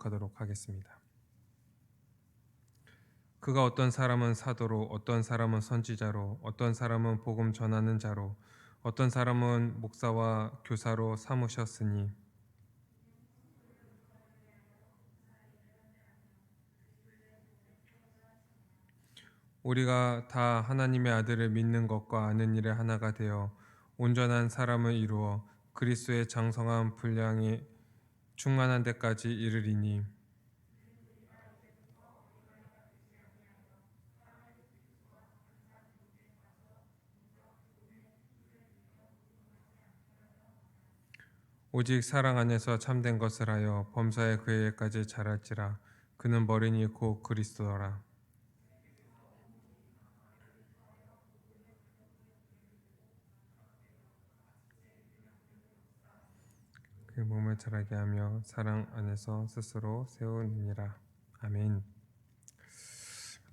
하도록 하겠습니다. 그가 어떤 사람은 사도로, 어떤 사람은 선지자로, 어떤 사람은 복음 전하는 자로, 어떤 사람은 목사와 교사로 삼으셨으니 우리가 다 하나님의 아들을 믿는 것과 아는 일에 하나가 되어 온전한 사람을 이루어 그리스도의 장성한 분량이 충만한 데까지 이르리니 오직 사랑 안에서 참된 것을 하여 범사에 그에게까지 자랄지라. 그는 머리니 곧 그리스도라. 그 몸을 자라게 하며 사랑 안에서 스스로 세우느니라. 아멘.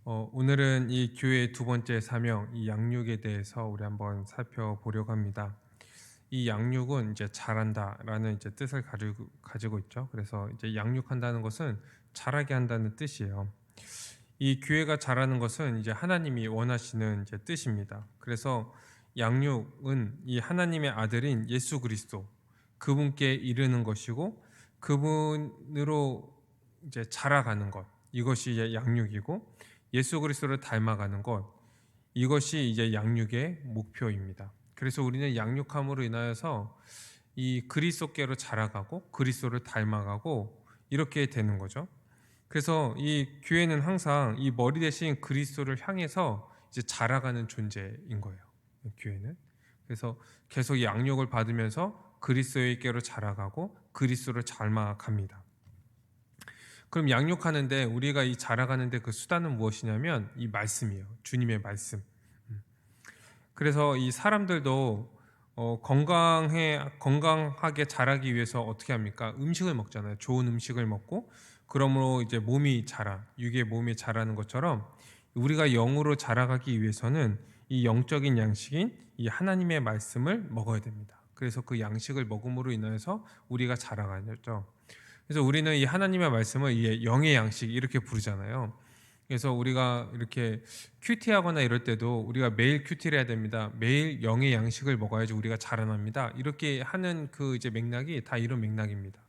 오늘은 이 교회의 두 번째 사명, 이 양육에 대해서 우리 한번 살펴보려고 합니다. 이 양육은 이제 잘한다라는 이제 뜻을 가지고 있죠. 그래서 이제 양육한다는 것은 잘하게 한다는 뜻이에요. 이 교회가 잘하는 것은 이제 하나님이 원하시는 이제 뜻입니다. 그래서 양육은 이 하나님의 아들인 예수 그리스도 그분께 이르는 것이고 그분으로 이제 자라가는 것 이것이 이제 양육이고 예수 그리스도를 닮아가는 것 이것이 이제 양육의 목표입니다. 그래서 우리는 양육함으로 인하여서 이 그리스도께로 자라가고 그리스도를 닮아가고 이렇게 되는 거죠. 그래서 이 교회는 항상 이 머리 대신 그리스도를 향해서 이제 자라가는 존재인 거예요. 교회는. 그래서 계속 양육을 받으면서 그리스도에게로 자라가고 그리스도를 닮아갑니다. 그럼 양육하는데 우리가 이 자라가는데 그 수단은 무엇이냐면 이 말씀이에요. 주님의 말씀. 그래서 이 사람들도 건강하게 자라기 위해서 어떻게 합니까? 음식을 먹잖아요. 좋은 음식을 먹고 그러므로 이제 몸이 자라, 육의 몸이 자라는 것처럼 우리가 영으로 자라가기 위해서는 이 영적인 양식인 이 하나님의 말씀을 먹어야 됩니다. 그래서 그 양식을 먹음으로 인해서 우리가 자라가죠. 그래서 우리는 이 하나님의 말씀을 이 영의 양식 이렇게 부르잖아요. 그래서 우리가 이렇게 큐티하거나 이럴 때도 우리가 매일 큐티를 해야 됩니다. 매일 영의 양식을 먹어야지 우리가 자라납니다. 이렇게 하는 그 이제 맥락이 다 이런 맥락입니다.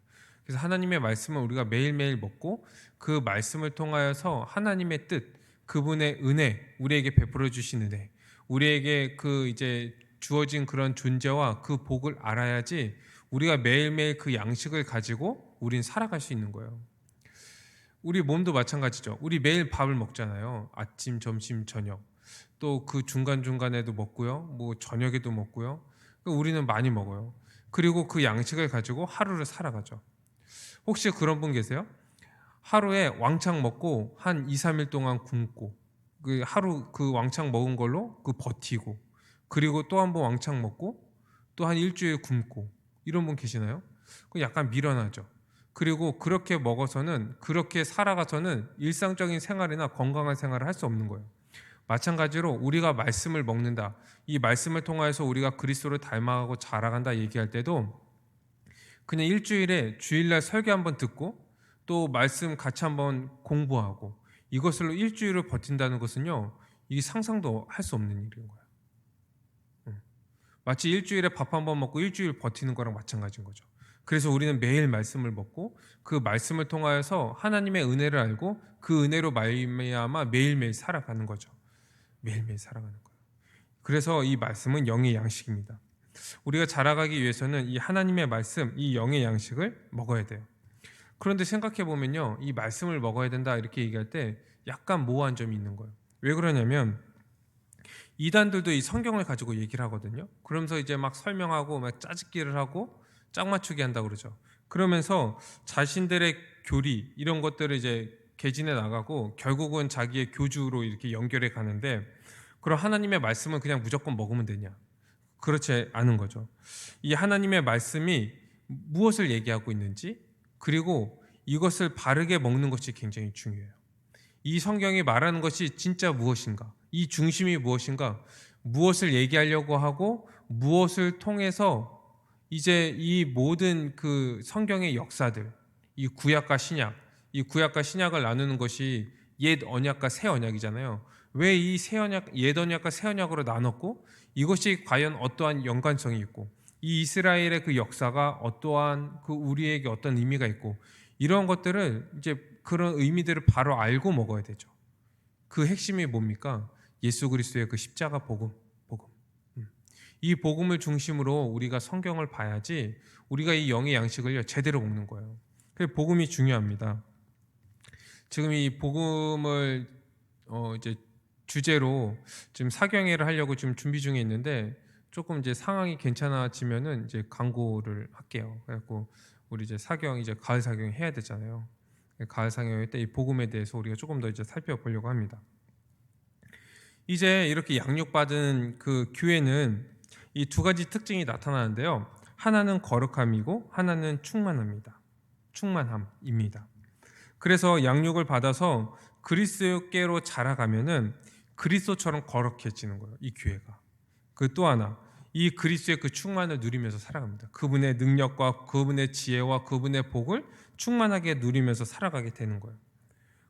그래서 하나님의 말씀을 우리가 매일매일 먹고 그 말씀을 통하여서 하나님의 뜻, 그분의 은혜, 우리에게 베풀어 주신 은혜, 우리에게 그 이제 주어진 그런 존재와 그 복을 알아야지 우리가 매일매일 그 양식을 가지고 우린 살아갈 수 있는 거예요. 우리 몸도 마찬가지죠. 우리 매일 밥을 먹잖아요. 아침, 점심, 저녁. 또 그 중간중간에도 먹고요. 뭐 저녁에도 먹고요. 우리는 많이 먹어요. 그리고 그 양식을 가지고 하루를 살아가죠. 혹시 그런 분 계세요? 하루에 왕창 먹고 한 2, 3일 동안 굶고 그 하루 그 왕창 먹은 걸로 그 버티고 그리고 또 한 번 왕창 먹고 또 한 일주일 굶고 이런 분 계시나요? 그 약간 미련하죠. 그리고 그렇게 먹어서는 그렇게 살아가서는 일상적인 생활이나 건강한 생활을 할 수 없는 거예요. 마찬가지로 우리가 말씀을 먹는다. 이 말씀을 통해서 우리가 그리스도를 닮아가고 자라간다 얘기할 때도 그냥 일주일에 주일날 설교 한번 듣고 또 말씀 같이 한번 공부하고 이것으로 일주일을 버틴다는 것은요. 이게 상상도 할 수 없는 일인 거예요. 마치 일주일에 밥 한 번 먹고 일주일 버티는 거랑 마찬가지인 거죠. 그래서 우리는 매일 말씀을 먹고 그 말씀을 통하여서 하나님의 은혜를 알고 그 은혜로 말미암아 매일매일 살아가는 거죠. 매일매일 살아가는 거예요. 그래서 이 말씀은 영의 양식입니다. 우리가 자라가기 위해서는 이 하나님의 말씀, 이 영의 양식을 먹어야 돼요. 그런데 생각해 보면요, 이 말씀을 먹어야 된다 이렇게 얘기할 때 약간 모호한 점이 있는 거예요. 왜 그러냐면 이단들도 이 성경을 가지고 얘기를 하거든요. 그러면서 이제 막 설명하고 막 짜집기를 하고 짝 맞추기 한다고 그러죠. 그러면서 자신들의 교리 이런 것들을 이제 개진해 나가고 결국은 자기의 교주로 이렇게 연결해 가는데 그럼 하나님의 말씀은 그냥 무조건 먹으면 되냐? 그렇지 않은 거죠. 이 하나님의 말씀이 무엇을 얘기하고 있는지 그리고 이것을 바르게 먹는 것이 굉장히 중요해요. 이 성경이 말하는 것이 진짜 무엇인가? 이 중심이 무엇인가? 무엇을 얘기하려고 하고 무엇을 통해서 이제 이 모든 그 성경의 역사들 이 구약과 신약, 이 구약과 신약을 나누는 것이 옛 언약과 새 언약이잖아요. 왜 이 새 언약, 옛 언약과 새 언약으로 나눴고 이것이 과연 어떠한 연관성이 있고 이 이스라엘의 그 역사가 어떠한 그 우리에게 어떤 의미가 있고 이런 것들을 이제 그런 의미들을 바로 알고 먹어야 되죠. 그 핵심이 뭡니까? 예수 그리스도의 그 십자가 복음. 이 복음을 중심으로 우리가 성경을 봐야지 우리가 이 영의 양식을 제대로 먹는 거예요. 그래서 복음이 중요합니다. 지금 이 복음을 이제 주제로 지금 사경회를 하려고 지금 준비 중에 있는데 조금 이제 상황이 괜찮아지면은 이제 광고를 할게요. 그래갖고 우리 이제 사경 이제 가을 사경 해야 되잖아요. 가을 사경회 때 이 복음에 대해서 우리가 조금 더 이제 살펴보려고 합니다. 이제 이렇게 양육받은 그 교회는 이 두 가지 특징이 나타나는데요. 하나는 거룩함이고 하나는 충만함입니다. 그래서 양육을 받아서 그리스도께로 자라가면은 그리스도처럼 거룩해지는 거예요. 이 교회가. 그 또 하나, 이 그리스도의 그 충만을 누리면서 살아갑니다. 그분의 능력과 그분의 지혜와 그분의 복을 충만하게 누리면서 살아가게 되는 거예요.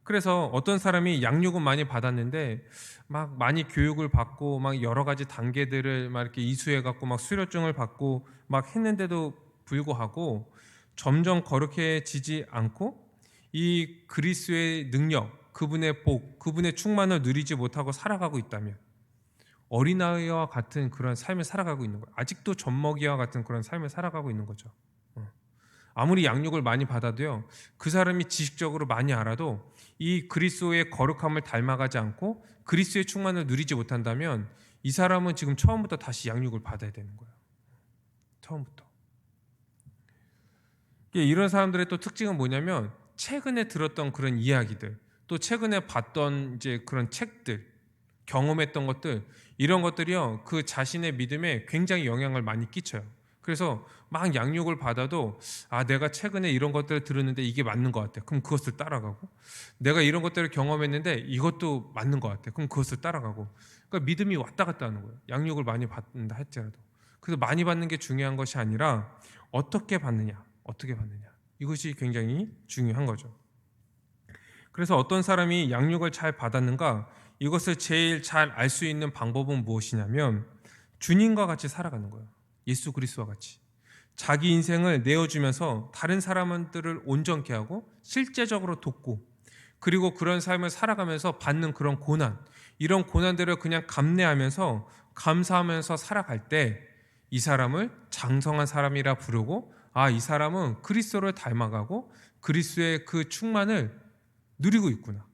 그래서 어떤 사람이 양육은 많이 받았는데 막 많이 교육을 받고 막 여러 가지 단계들을 막 이렇게 이수해 갖고 막 수료증을 받고 막 했는데도 불구하고 점점 거룩해지지 않고 이 그리스도의 능력, 그분의 복, 그분의 충만을 누리지 못하고 살아가고 있다면 어린아이와 같은 그런 삶을 살아가고 있는 거예요. 아직도 젖먹이와 같은 그런 삶을 살아가고 있는 거죠. 아무리 양육을 많이 받아도요, 그 사람이 지식적으로 많이 알아도 이 그리스도의 거룩함을 닮아가지 않고 그리스도의 충만을 누리지 못한다면 이 사람은 지금 처음부터 다시 양육을 받아야 되는 거예요. 처음부터. 이런 사람들의 또 특징은 뭐냐면 최근에 들었던 그런 이야기들, 또 최근에 봤던 이제 그런 책들, 경험했던 것들, 이런 것들이요 그 자신의 믿음에 굉장히 영향을 많이 끼쳐요. 그래서 막 양육을 받아도 내가 최근에 이런 것들을 들었는데 이게 맞는 것 같아. 그럼 그것을 따라가고, 내가 이런 것들을 경험했는데 이것도 맞는 것 같아. 그럼 그것을 따라가고. 그러니까 믿음이 왔다 갔다 하는 거예요. 양육을 많이 받는다 할지라도. 그래서 많이 받는 게 중요한 것이 아니라 어떻게 받느냐, 이것이 굉장히 중요한 거죠. 그래서 어떤 사람이 양육을 잘 받았는가, 이것을 제일 잘 알 수 있는 방법은 무엇이냐면 주님과 같이 살아가는 거예요. 예수 그리스도와 같이 자기 인생을 내어주면서 다른 사람들을 온전케 하고 실제적으로 돕고, 그리고 그런 삶을 살아가면서 받는 그런 고난, 이런 고난들을 그냥 감내하면서 감사하면서 살아갈 때 이 사람을 장성한 사람이라 부르고, 이 사람은 그리스도를 닮아가고 그리스도의 그 충만을 누리고 있구나.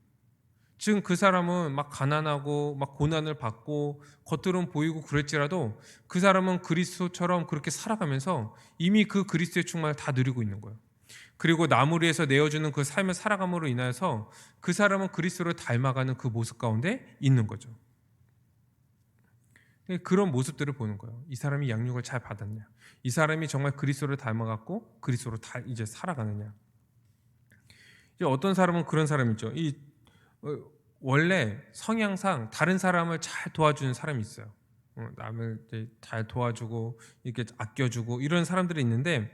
지금 그 사람은 막 가난하고 막 고난을 받고 겉으로는 보이고 그랬지라도 그 사람은 그리스도처럼 그렇게 살아가면서 이미 그 그리스도의 충만을 다 누리고 있는 거예요. 그리고 나무를 위해서 내어주는 그 삶을 살아감으로 인해서 그 사람은 그리스도를 닮아가는 그 모습 가운데 있는 거죠. 그런 모습들을 보는 거예요. 이 사람이 양육을 잘 받았냐, 이 사람이 정말 그리스도를 닮아갔고 그리스도로 다 이제 살아가느냐. 이제 어떤 사람은 그런 사람이죠. 원래 성향상 다른 사람을 잘 도와주는 사람이 있어요. 남을 이제 잘 도와주고 이렇게 아껴주고 이런 사람들이 있는데,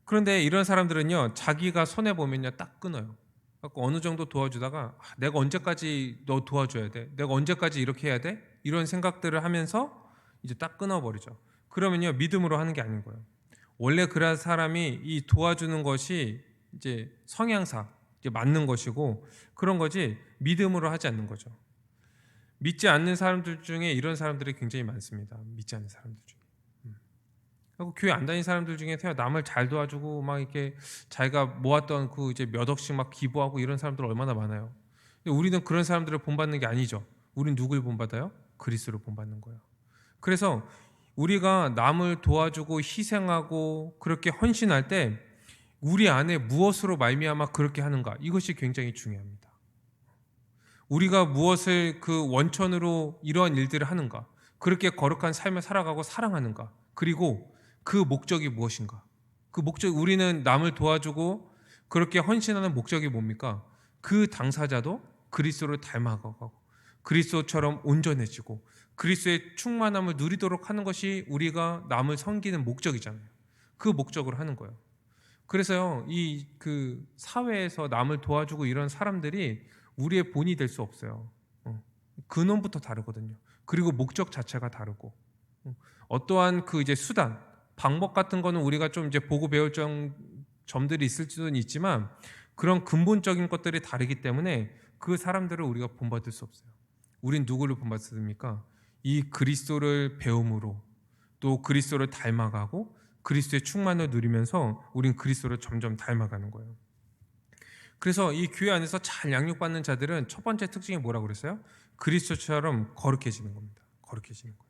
그런데 이런 사람들은요 자기가 손해 보면요 딱 끊어요. 어느 정도 도와주다가 내가 언제까지 너 도와줘야 돼? 내가 언제까지 이렇게 해야 돼? 이런 생각들을 하면서 이제 딱 끊어버리죠. 그러면요 믿음으로 하는 게 아닌 거예요. 원래 그런 사람이 이 도와주는 것이 이제 성향상 이제 맞는 것이고 그런 거지 믿음으로 하지 않는 거죠. 믿지 않는 사람들 중에 이런 사람들이 굉장히 많습니다. 믿지 않는 사람들 중에. 그리고 교회 안 다니는 사람들 중에서 남을 잘 도와주고 막 이렇게 자기가 모았던 그 이제 몇 억씩 막 기부하고 이런 사람들 얼마나 많아요. 근데 우리는 그런 사람들을 본받는 게 아니죠. 우린 누굴 본받아요? 그리스도를 본받는 거예요. 그래서 우리가 남을 도와주고 희생하고 그렇게 헌신할 때 우리 안에 무엇으로 말미암아 그렇게 하는가, 이것이 굉장히 중요합니다. 우리가 무엇을 그 원천으로 이러한 일들을 하는가, 그렇게 거룩한 삶을 살아가고 사랑하는가, 그리고 그 목적이 무엇인가. 그 목적, 우리는 남을 도와주고 그렇게 헌신하는 목적이 뭡니까? 그 당사자도 그리스도를 닮아가고 그리스도처럼 온전해지고 그리스도의 충만함을 누리도록 하는 것이 우리가 남을 섬기는 목적이잖아요. 그 목적으로 하는 거예요. 그래서요, 이 그 사회에서 남을 도와주고 이런 사람들이 우리의 본이 될 수 없어요. 근원부터 다르거든요. 그리고 목적 자체가 다르고, 어떠한 그 이제 수단, 방법 같은 거는 우리가 좀 이제 보고 배울 점들이 있을 수는 있지만 그런 근본적인 것들이 다르기 때문에 그 사람들을 우리가 본받을 수 없어요. 우린 누구를 본받습니까? 이 그리스도를 배움으로, 또 그리스도를 닮아가고 그리스도의 충만을 누리면서 우린 그리스도를 점점 닮아가는 거예요. 그래서 이 교회 안에서 잘 양육받는 자들은 첫 번째 특징이 뭐라고 그랬어요? 그리스도처럼 거룩해지는 겁니다. 거룩해지는 거예요.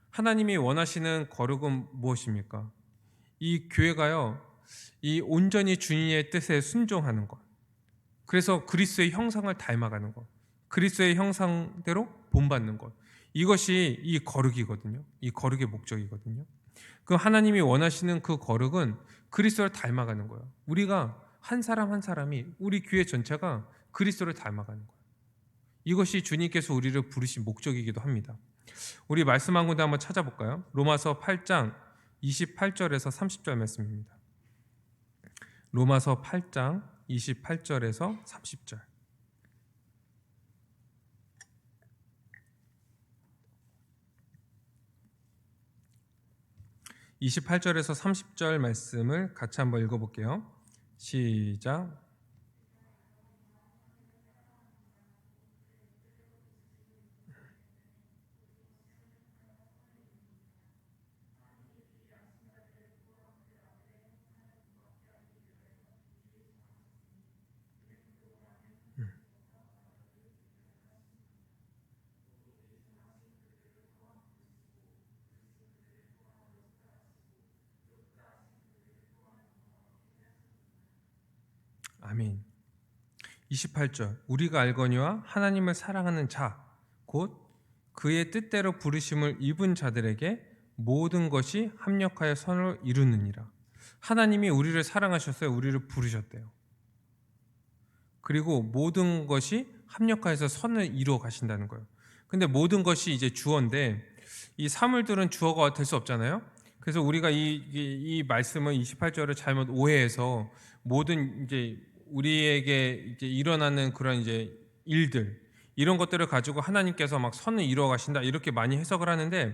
하나님이 원하시는 거룩은 무엇입니까? 이 교회가요, 이 온전히 주님의 뜻에 순종하는 것. 그래서 그리스도의 형상을 닮아가는 것. 그리스도의 형상대로 본받는 것. 이것이 이 거룩이거든요. 이 거룩의 목적이거든요. 그 하나님이 원하시는 그 거룩은 그리스도를 닮아가는 거예요. 우리가 한 사람 한 사람이, 우리 교회 전체가 그리스도를 닮아가는 거예요. 이것이 주님께서 우리를 부르신 목적이기도 합니다. 우리 말씀 한 군데 한번 찾아볼까요? 로마서 8장 28절에서 30절 말씀입니다. 로마서 8장 28절에서 30절. 28절에서 30절 말씀을 같이 한번 읽어볼게요. 시작. 아멘. 28절. 우리가 알거니와 하나님을 사랑하는 자, 곧 그의 뜻대로 부르심을 입은 자들에게 모든 것이 합력하여 선을 이루느니라. 하나님이 우리를 사랑하셨어요. 우리를 부르셨대요. 그리고 모든 것이 합력하여서 선을 이루어 가신다는 거예요. 근데 모든 것이 이제 주어인데 이 사물들은 주어가 될 수 없잖아요. 그래서 우리가 이 말씀은 28절을 잘못 오해해서 모든 이제 우리에게 이제 일어나는 그런 이제 일들 이런 것들을 가지고 하나님께서 막 선을 이루어 가신다 이렇게 많이 해석을 하는데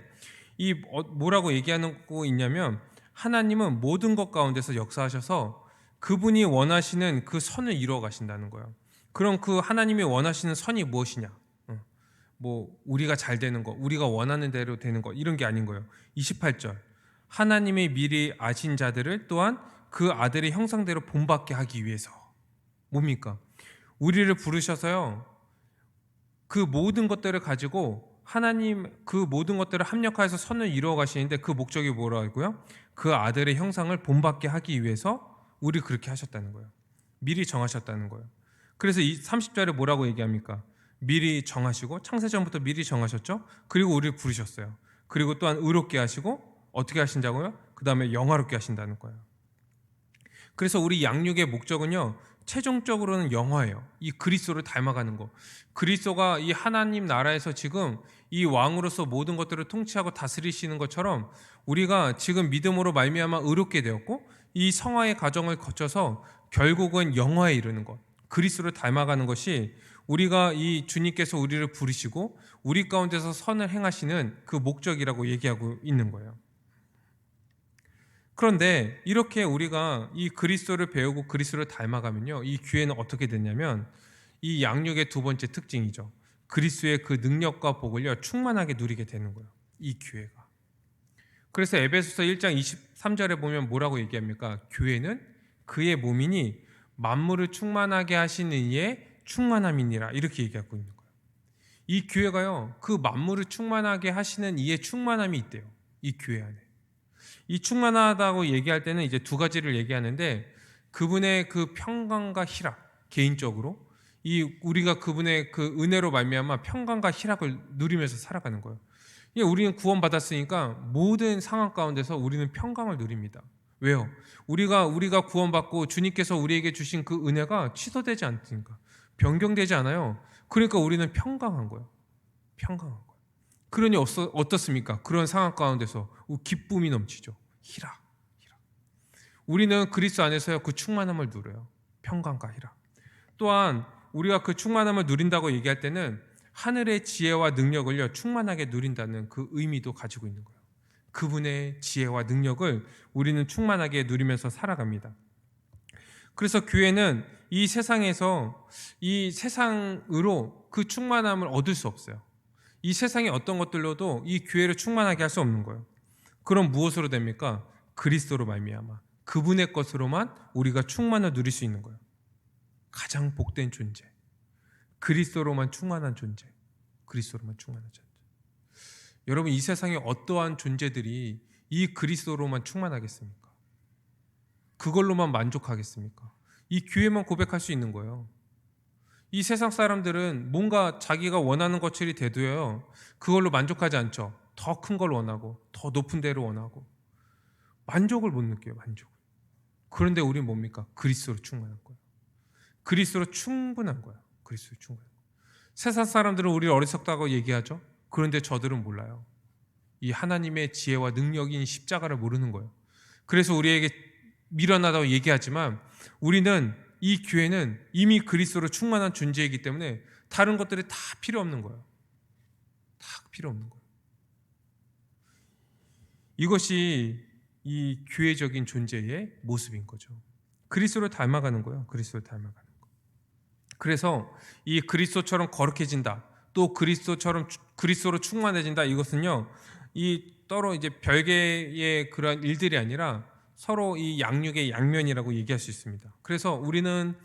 이 뭐라고 얘기하고 있냐면 하나님은 모든 것 가운데서 역사하셔서 그분이 원하시는 그 선을 이루어 가신다는 거예요. 그럼 그 하나님이 원하시는 선이 무엇이냐? 뭐 우리가 잘 되는 거, 우리가 원하는 대로 되는 거 이런 게 아닌 거예요. 28절. 하나님이 미리 아신 자들을 또한 그 아들의 형상대로 본받게 하기 위해서. 뭡니까? 우리를 부르셔서요. 그 모든 것들을 가지고 하나님 그 모든 것들을 합력하여서 선을 이루어 가시는데 그 목적이 뭐라고요? 그 아들의 형상을 본받게 하기 위해서 우리 그렇게 하셨다는 거예요. 미리 정하셨다는 거예요. 그래서 이 30절에 뭐라고 얘기합니까? 미리 정하시고 창세전부터 미리 정하셨죠? 그리고 우리를 부르셨어요. 그리고 또한 의롭게 하시고 어떻게 하신다고요? 그 다음에 영화롭게 하신다는 거예요. 그래서 우리 양육의 목적은요. 최종적으로는 영화예요. 이 그리스도를 닮아가는 거. 그리스도가 이 하나님 나라에서 지금 이 왕으로서 모든 것들을 통치하고 다스리시는 것처럼 우리가 지금 믿음으로 말미암아 의롭게 되었고 이 성화의 과정을 거쳐서 결국은 영화에 이르는 것. 그리스도를 닮아가는 것이 우리가 이 주님께서 우리를 부르시고 우리 가운데서 선을 행하시는 그 목적이라고 얘기하고 있는 거예요. 그런데 이렇게 우리가 이 그리스도를 배우고 그리스도를 닮아가면요. 이 교회는 어떻게 됐냐면 이 양육의 두 번째 특징이죠. 그리스도의 그 능력과 복을요. 충만하게 누리게 되는 거예요. 이 교회가. 그래서 에베소서 1장 23절에 보면 뭐라고 얘기합니까? 교회는 그의 몸이니 만물을 충만하게 하시는 이의 충만함이니라 이렇게 얘기하고 있는 거예요. 이 교회가요. 그 만물을 충만하게 하시는 이의 충만함이 있대요. 이 교회 안에. 이 충만하다고 얘기할 때는 이제 두 가지를 얘기하는데 그분의 그 평강과 희락 개인적으로 이 우리가 그분의 그 은혜로 말미암아 평강과 희락을 누리면서 살아가는 거예요. 우리는 구원받았으니까 모든 상황 가운데서 우리는 평강을 누립니다. 왜요? 우리가 구원받고 주님께서 우리에게 주신 그 은혜가 취소되지 않으니까 변경되지 않아요. 그러니까 우리는 평강한 거예요. 평강한 거예요. 그러니 어떻습니까? 그런 상황 가운데서 기쁨이 넘치죠. 희락. 우리는 그리스도 안에서요 그 충만함을 누려요. 평강과 희락. 또한 우리가 그 충만함을 누린다고 얘기할 때는 하늘의 지혜와 능력을요 충만하게 누린다는 그 의미도 가지고 있는 거예요. 그분의 지혜와 능력을 우리는 충만하게 누리면서 살아갑니다. 그래서 교회는 이 세상에서 이 세상으로 그 충만함을 얻을 수 없어요. 이 세상의 어떤 것들로도 이 교회를 충만하게 할 수 없는 거예요. 그럼 무엇으로 됩니까? 그리스도로 말미암아 그분의 것으로만 우리가 충만을 누릴 수 있는 거예요. 가장 복된 존재, 그리스도로만 충만한 존재, 그리스도로만 충만한 존재. 여러분, 이 세상의 어떠한 존재들이 이 그리스도로만 충만하겠습니까? 그걸로만 만족하겠습니까? 이 교회만 고백할 수 있는 거예요. 이 세상 사람들은 뭔가 자기가 원하는 것들이 돼도요 그걸로 만족하지 않죠. 더 큰 걸 원하고 더 높은 데를 원하고 만족을 못 느껴요. 만족. 그런데 우리는 뭡니까? 그리스도로 충만한 거예요. 그리스도로 충분한 거예요. 그리스도로 충분한 거예요. 세상 사람들은 우리를 어리석다고 얘기하죠. 그런데 저들은 몰라요. 이 하나님의 지혜와 능력인 십자가를 모르는 거예요. 그래서 우리에게 미련하다고 얘기하지만 우리는 이 교회는 이미 그리스도로 충만한 존재이기 때문에 다른 것들이 다 필요 없는 거예요. 다 필요 없는 거예요. 이것이 이 교회적인 존재의 모습인 거죠. 그리스도를 닮아가는 거예요. 그리스도를 닮아가는 거. 그래서 이 그리스도처럼 거룩해진다. 또 그리스도로 충만해진다. 이것은요. 이 따로 이제 별개의 그런 일들이 아니라 서로 이 양육의 양면이라고 얘기할 수 있습니다. 그래서 우리는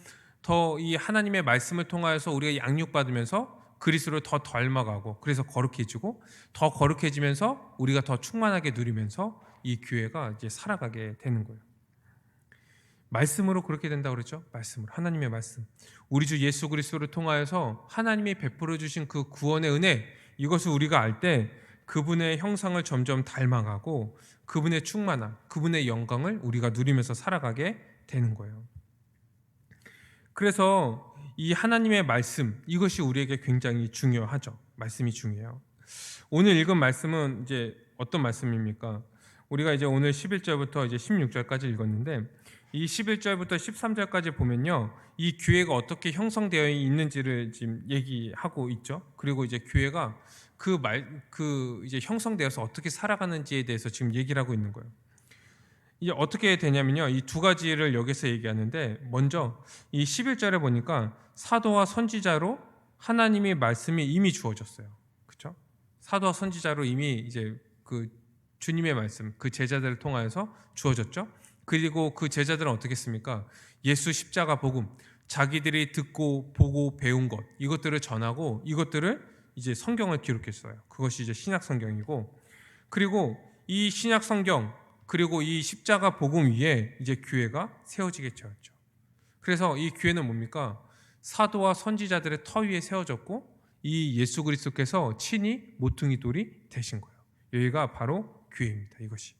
더 이 하나님의 말씀을 통하여서 우리가 양육받으면서 그리스도를 더 닮아가고 그래서 거룩해지고 더 거룩해지면서 우리가 더 충만하게 누리면서 이 교회가 이제 살아가게 되는 거예요. 말씀으로 그렇게 된다고 그랬죠. 말씀으로 하나님의 말씀. 우리 주 예수 그리스도를 통하여서 하나님이 베풀어 주신 그 구원의 은혜 이것을 우리가 알 때 그분의 형상을 점점 닮아가고 그분의 충만함, 그분의 영광을 우리가 누리면서 살아가게 되는 거예요. 그래서 이 하나님의 말씀 이것이 우리에게 굉장히 중요하죠. 말씀이 중요해요. 오늘 읽은 말씀은 이제 어떤 말씀입니까? 우리가 이제 오늘 11절부터 이제 16절까지 읽었는데 이 11절부터 13절까지 보면요. 이 교회가 어떻게 형성되어 있는지를 지금 얘기하고 있죠. 그리고 이제 교회가 이제 형성되어서 어떻게 살아가는지에 대해서 지금 얘기를 하고 있는 거예요. 이제 어떻게 되냐면요. 이 두 가지를 여기서 얘기하는데 먼저 이 11절에 보니까 사도와 선지자로 하나님의 말씀이 이미 주어졌어요. 그렇죠? 사도와 선지자로 이미 이제 그 주님의 말씀, 그 제자들을 통하여서 주어졌죠. 그리고 그 제자들은 어떻게 했습니까? 예수 십자가 복음, 자기들이 듣고 보고 배운 것 이것들을 전하고 이것들을 이제 성경을 기록했어요. 그것이 이제 신약 성경이고 그리고 이 신약 성경 그리고 이 십자가 복음 위에 이제 교회가 세워지게 되었죠. 그래서 이 교회는 뭡니까? 사도와 선지자들의 터 위에 세워졌고 이 예수 그리스도께서 친히 모퉁이 돌이 되신 거예요. 여기가 바로 교회입니다. 이것이.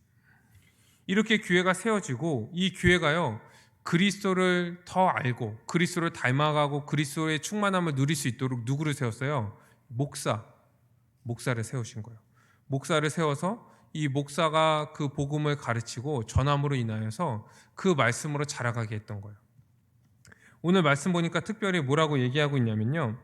이렇게 교회가 세워지고 이 교회가요. 그리스도를 더 알고 그리스도를 닮아가고 그리스도의 충만함을 누릴 수 있도록 누구를 세웠어요? 목사를 세우신 거예요. 목사를 세워서 이 목사가 그 복음을 가르치고 전함으로 인하여서 그 말씀으로 자라가게 했던 거예요. 오늘 말씀 보니까 특별히 뭐라고 얘기하고 있냐면요.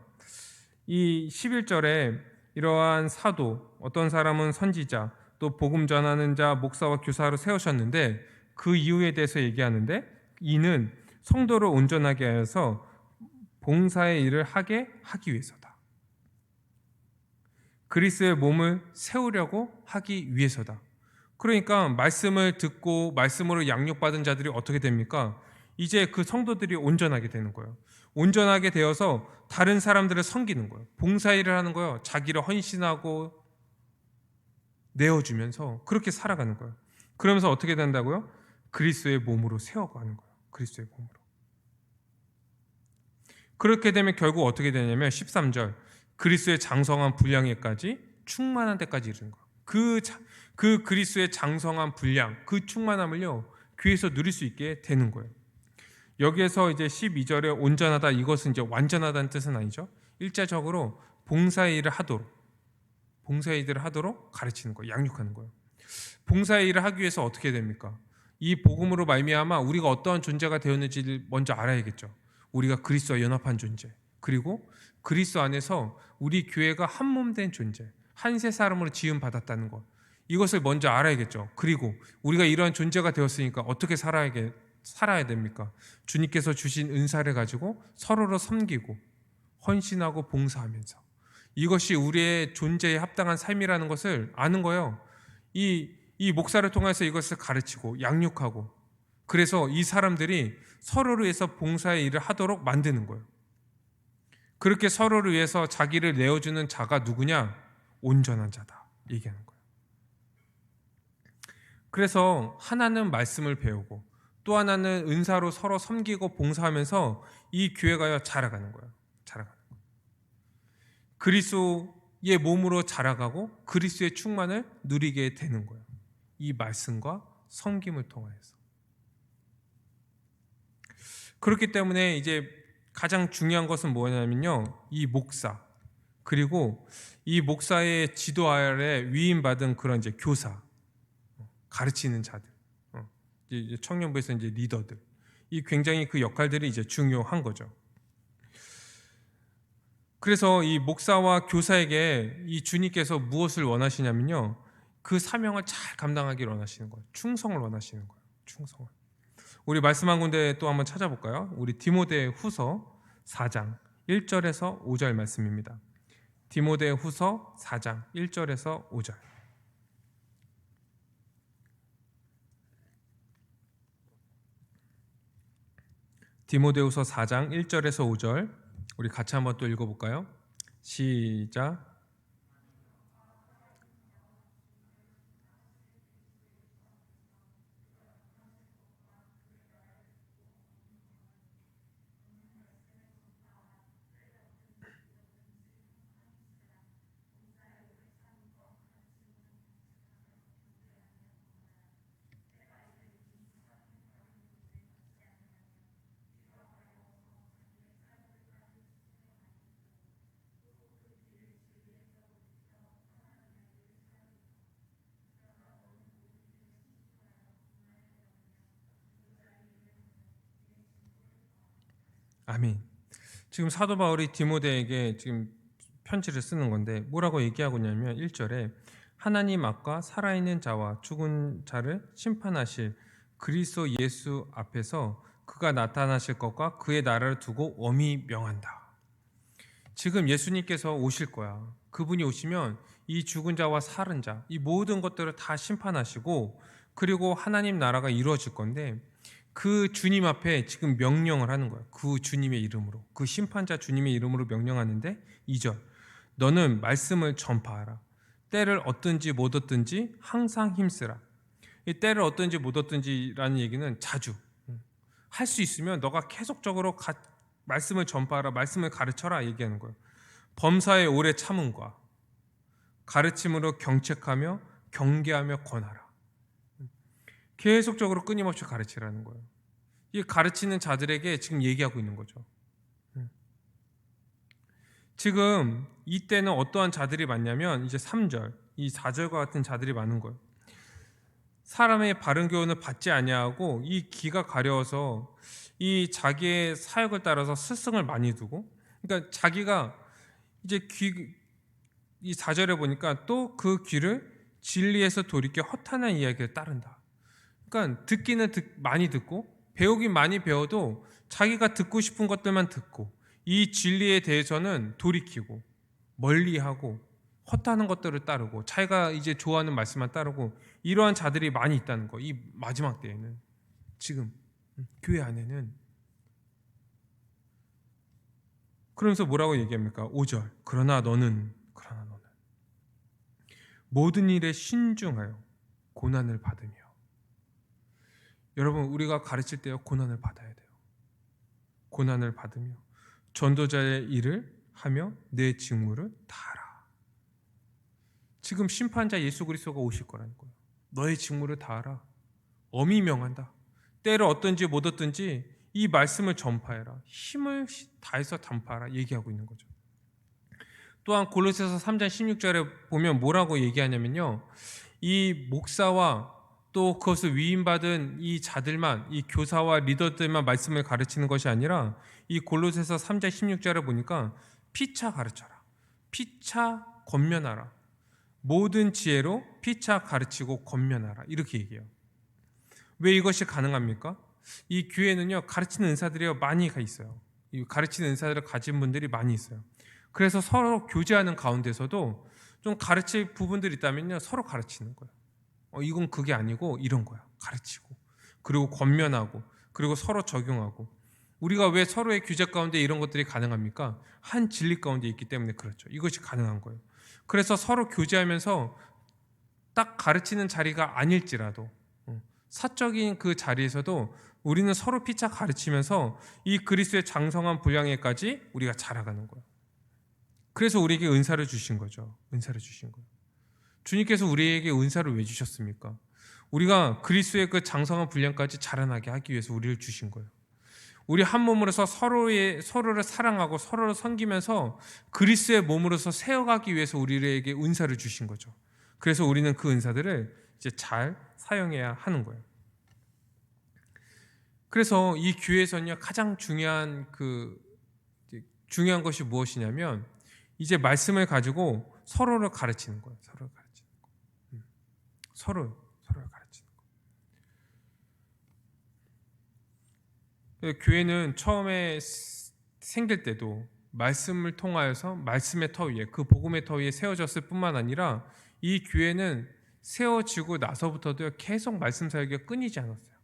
이 11절에 이러한 사도, 어떤 사람은 선지자, 또 복음 전하는 자, 목사와 교사로 세우셨는데 그 이유에 대해서 얘기하는데 이는 성도를 온전하게 하여서 봉사의 일을 하기 위해서다. 그리스도의 몸을 세우려고 하기 위해서다. 그러니까 말씀을 듣고 말씀으로 양육받은 자들이 어떻게 됩니까? 이제 그 성도들이 온전하게 되는 거예요. 온전하게 되어서 다른 사람들을 섬기는 거예요. 봉사일을 하는 거예요. 자기를 헌신하고 내어주면서 그렇게 살아가는 거예요. 그러면서 어떻게 된다고요? 그리스도의 몸으로 세워가는 거예요. 그리스도의 몸으로. 그렇게 되면 결국 어떻게 되냐면 13절 그리스도의 장성한 분량에까지 충만한 데까지 이르는 거예요. 그 그리스도의 장성한 분량, 그 충만함을요 교회에서 누릴 수 있게 되는 거예요. 여기에서 이제 12절에 온전하다 이것은 이제 완전하다는 뜻은 아니죠. 일자적으로 봉사의 일을 하도록 가르치는 거예요. 양육하는 거예요. 봉사의 일을 하기 위해서 어떻게 됩니까? 이 복음으로 말미암아 우리가 어떠한 존재가 되었는지를 먼저 알아야겠죠. 우리가 그리스도와 연합한 존재, 그리고 그리스도 안에서 우리 교회가 한 몸 된 존재, 한 세 사람으로 지음 받았다는 것, 이것을 먼저 알아야겠죠. 그리고 우리가 이러한 존재가 되었으니까 어떻게 살아야 됩니까? 주님께서 주신 은사를 가지고 서로를 섬기고 헌신하고 봉사하면서, 이것이 우리의 존재에 합당한 삶이라는 것을 아는 거예요. 이 목사를 통해서 이것을 가르치고 양육하고, 그래서 이 사람들이 서로를 위해서 봉사의 일을 하도록 만드는 거예요. 그렇게 서로를 위해서 자기를 내어주는 자가 누구냐? 온전한 자다 얘기하는 거예요. 그래서 하나는 말씀을 배우고 또 하나는 은사로 서로 섬기고 봉사하면서 이 교회가 자라가는 거예요. 자라가는 거예요. 그리스도의 몸으로 자라가고 그리스도의 충만을 누리게 되는 거예요. 이 말씀과 섬김을 통하여서. 그렇기 때문에 이제 가장 중요한 것은 뭐냐면요, 이 목사, 그리고 이 목사의 지도 아래 위임받은 그런 이제 교사, 가르치는 자들, 이제 청년부에서 이제 리더들, 이 굉장히 그 역할들이 이제 중요한 거죠. 그래서 이 목사와 교사에게 이 주님께서 무엇을 원하시냐면요, 그 사명을 잘 감당하기를 원하시는 거예요. 충성을 원하시는 거예요. 충성을. 우리 말씀 한 군데 또 한번 찾아볼까요? 우리 디모데 후서 4장 1절에서 5절 말씀입니다. 디모데 후서 4장 1절에서 5절. 디모데후서 4장 1절에서 5절 우리 같이 한번 또 읽어볼까요? 시작. 아멘. 지금 사도 바울이 디모데에게 지금 편지를 쓰는 건데 뭐라고 얘기하고 있냐면 1절에 하나님 앞과 살아있는 자와 죽은 자를 심판하실 그리스도 예수 앞에서 그가 나타나실 것과 그의 나라를 두고 엄히 명한다. 지금 예수님께서 오실 거야. 그분이 오시면 이 죽은 자와 살은 자, 이 모든 것들을 다 심판하시고, 그리고 하나님 나라가 이루어질 건데, 그 주님 앞에 지금 명령을 하는 거예요. 그 주님의 이름으로, 그 심판자 주님의 이름으로 명령하는데 2절, 너는 말씀을 전파하라. 때를 얻든지 못 얻든지 항상 힘쓰라. 이 때를 얻든지 못 얻든지라는 얘기는 자주 할 수 있으면 너가 계속적으로 말씀을 전파하라, 말씀을 가르쳐라 얘기하는 거예요. 범사에 오래 참음과 가르침으로 경책하며 경계하며 권하라. 계속적으로 끊임없이 가르치라는 거예요. 이 가르치는 자들에게 지금 얘기하고 있는 거죠. 지금 이때는 어떠한 자들이 많냐면 이제 3절, 이 4절과 같은 자들이 많은 거예요. 사람의 바른 교훈을 받지 아니하고 이 귀가 가려워서 이 자기의 사역을 따라서 스승을 많이 두고, 그러니까 자기가 이제 이 4절에 보니까 또 그 귀를 진리에서 돌이켜 허탄한 이야기를 따른다. 그러니까 듣기는 많이 듣고 배우긴 많이 배워도 자기가 듣고 싶은 것들만 듣고 이 진리에 대해서는 돌이키고 멀리하고 허탄한 것들을 따르고 자기가 이제 좋아하는 말씀만 따르고, 이러한 자들이 많이 있다는 거. 이 마지막 때에는 지금 교회 안에는. 그러면서 뭐라고 얘기합니까? 5절. 그러나 너는 모든 일에 신중하여 고난을 받으며. 여러분, 우리가 가르칠 때요, 고난을 받아야 돼요. 고난을 받으며 전도자의 일을 하며 내 직무를 다하라. 지금 심판자 예수 그리스도가 오실 거라는 거예요. 너의 직무를 다하라. 엄히 명한다. 때를 얻든지 못 얻든지 이 말씀을 전파해라. 힘을 다해서 전파하라 얘기하고 있는 거죠. 또한 골로새서 3장 16절에 보면 뭐라고 얘기하냐면요, 이 목사와 또 그것을 위임받은 이 자들만, 이 교사와 리더들만 말씀을 가르치는 것이 아니라 이 골로새서 3장 16절에 보니까 피차 가르쳐라, 피차 권면하라, 모든 지혜로 피차 가르치고 권면하라, 이렇게 얘기해요. 왜 이것이 가능합니까? 이 교회는요, 가르치는 은사들이 많이 있어요. 이 가르치는 은사들을 가진 분들이 많이 있어요. 그래서 서로 교제하는 가운데서도 좀 가르칠 부분들이 있다면요, 서로 가르치는 거예요. 이건 그게 아니고 이런 거야. 가르치고, 그리고 권면하고, 그리고 서로 적용하고. 우리가 왜 서로의 규제 가운데 이런 것들이 가능합니까? 한 진리 가운데 있기 때문에 그렇죠. 이것이 가능한 거예요. 그래서 서로 교제하면서 딱 가르치는 자리가 아닐지라도 사적인 그 자리에서도 우리는 서로 피차 가르치면서 이 그리스도의 장성한 분량에까지 우리가 자라가는 거예요. 그래서 우리에게 은사를 주신 거죠. 은사를 주신 거예요. 주님께서 우리에게 은사를 왜 주셨습니까? 우리가 그리스도의 그 장성한 분량까지 자라나게 하기 위해서 우리를 주신 거예요. 우리 한 몸으로서 서로를 사랑하고 서로를 섬기면서 그리스도의 몸으로서 세워가기 위해서 우리에게 은사를 주신 거죠. 그래서 우리는 그 은사들을 이제 잘 사용해야 하는 거예요. 그래서 이 교회에서는요, 가장 중요한 것이 무엇이냐면 이제 말씀을 가지고 서로를 가르치는 거예요. 서로를 가르치는 거. 서로를 가르치는 거. 교회는 처음에 생길 때도 말씀을 통하여서 말씀의 터 위에, 그 복음의 터 위에 세워졌을 뿐만 아니라 이 교회는 세워지고 나서부터도 계속 말씀 사역이 끊이지 않았어요.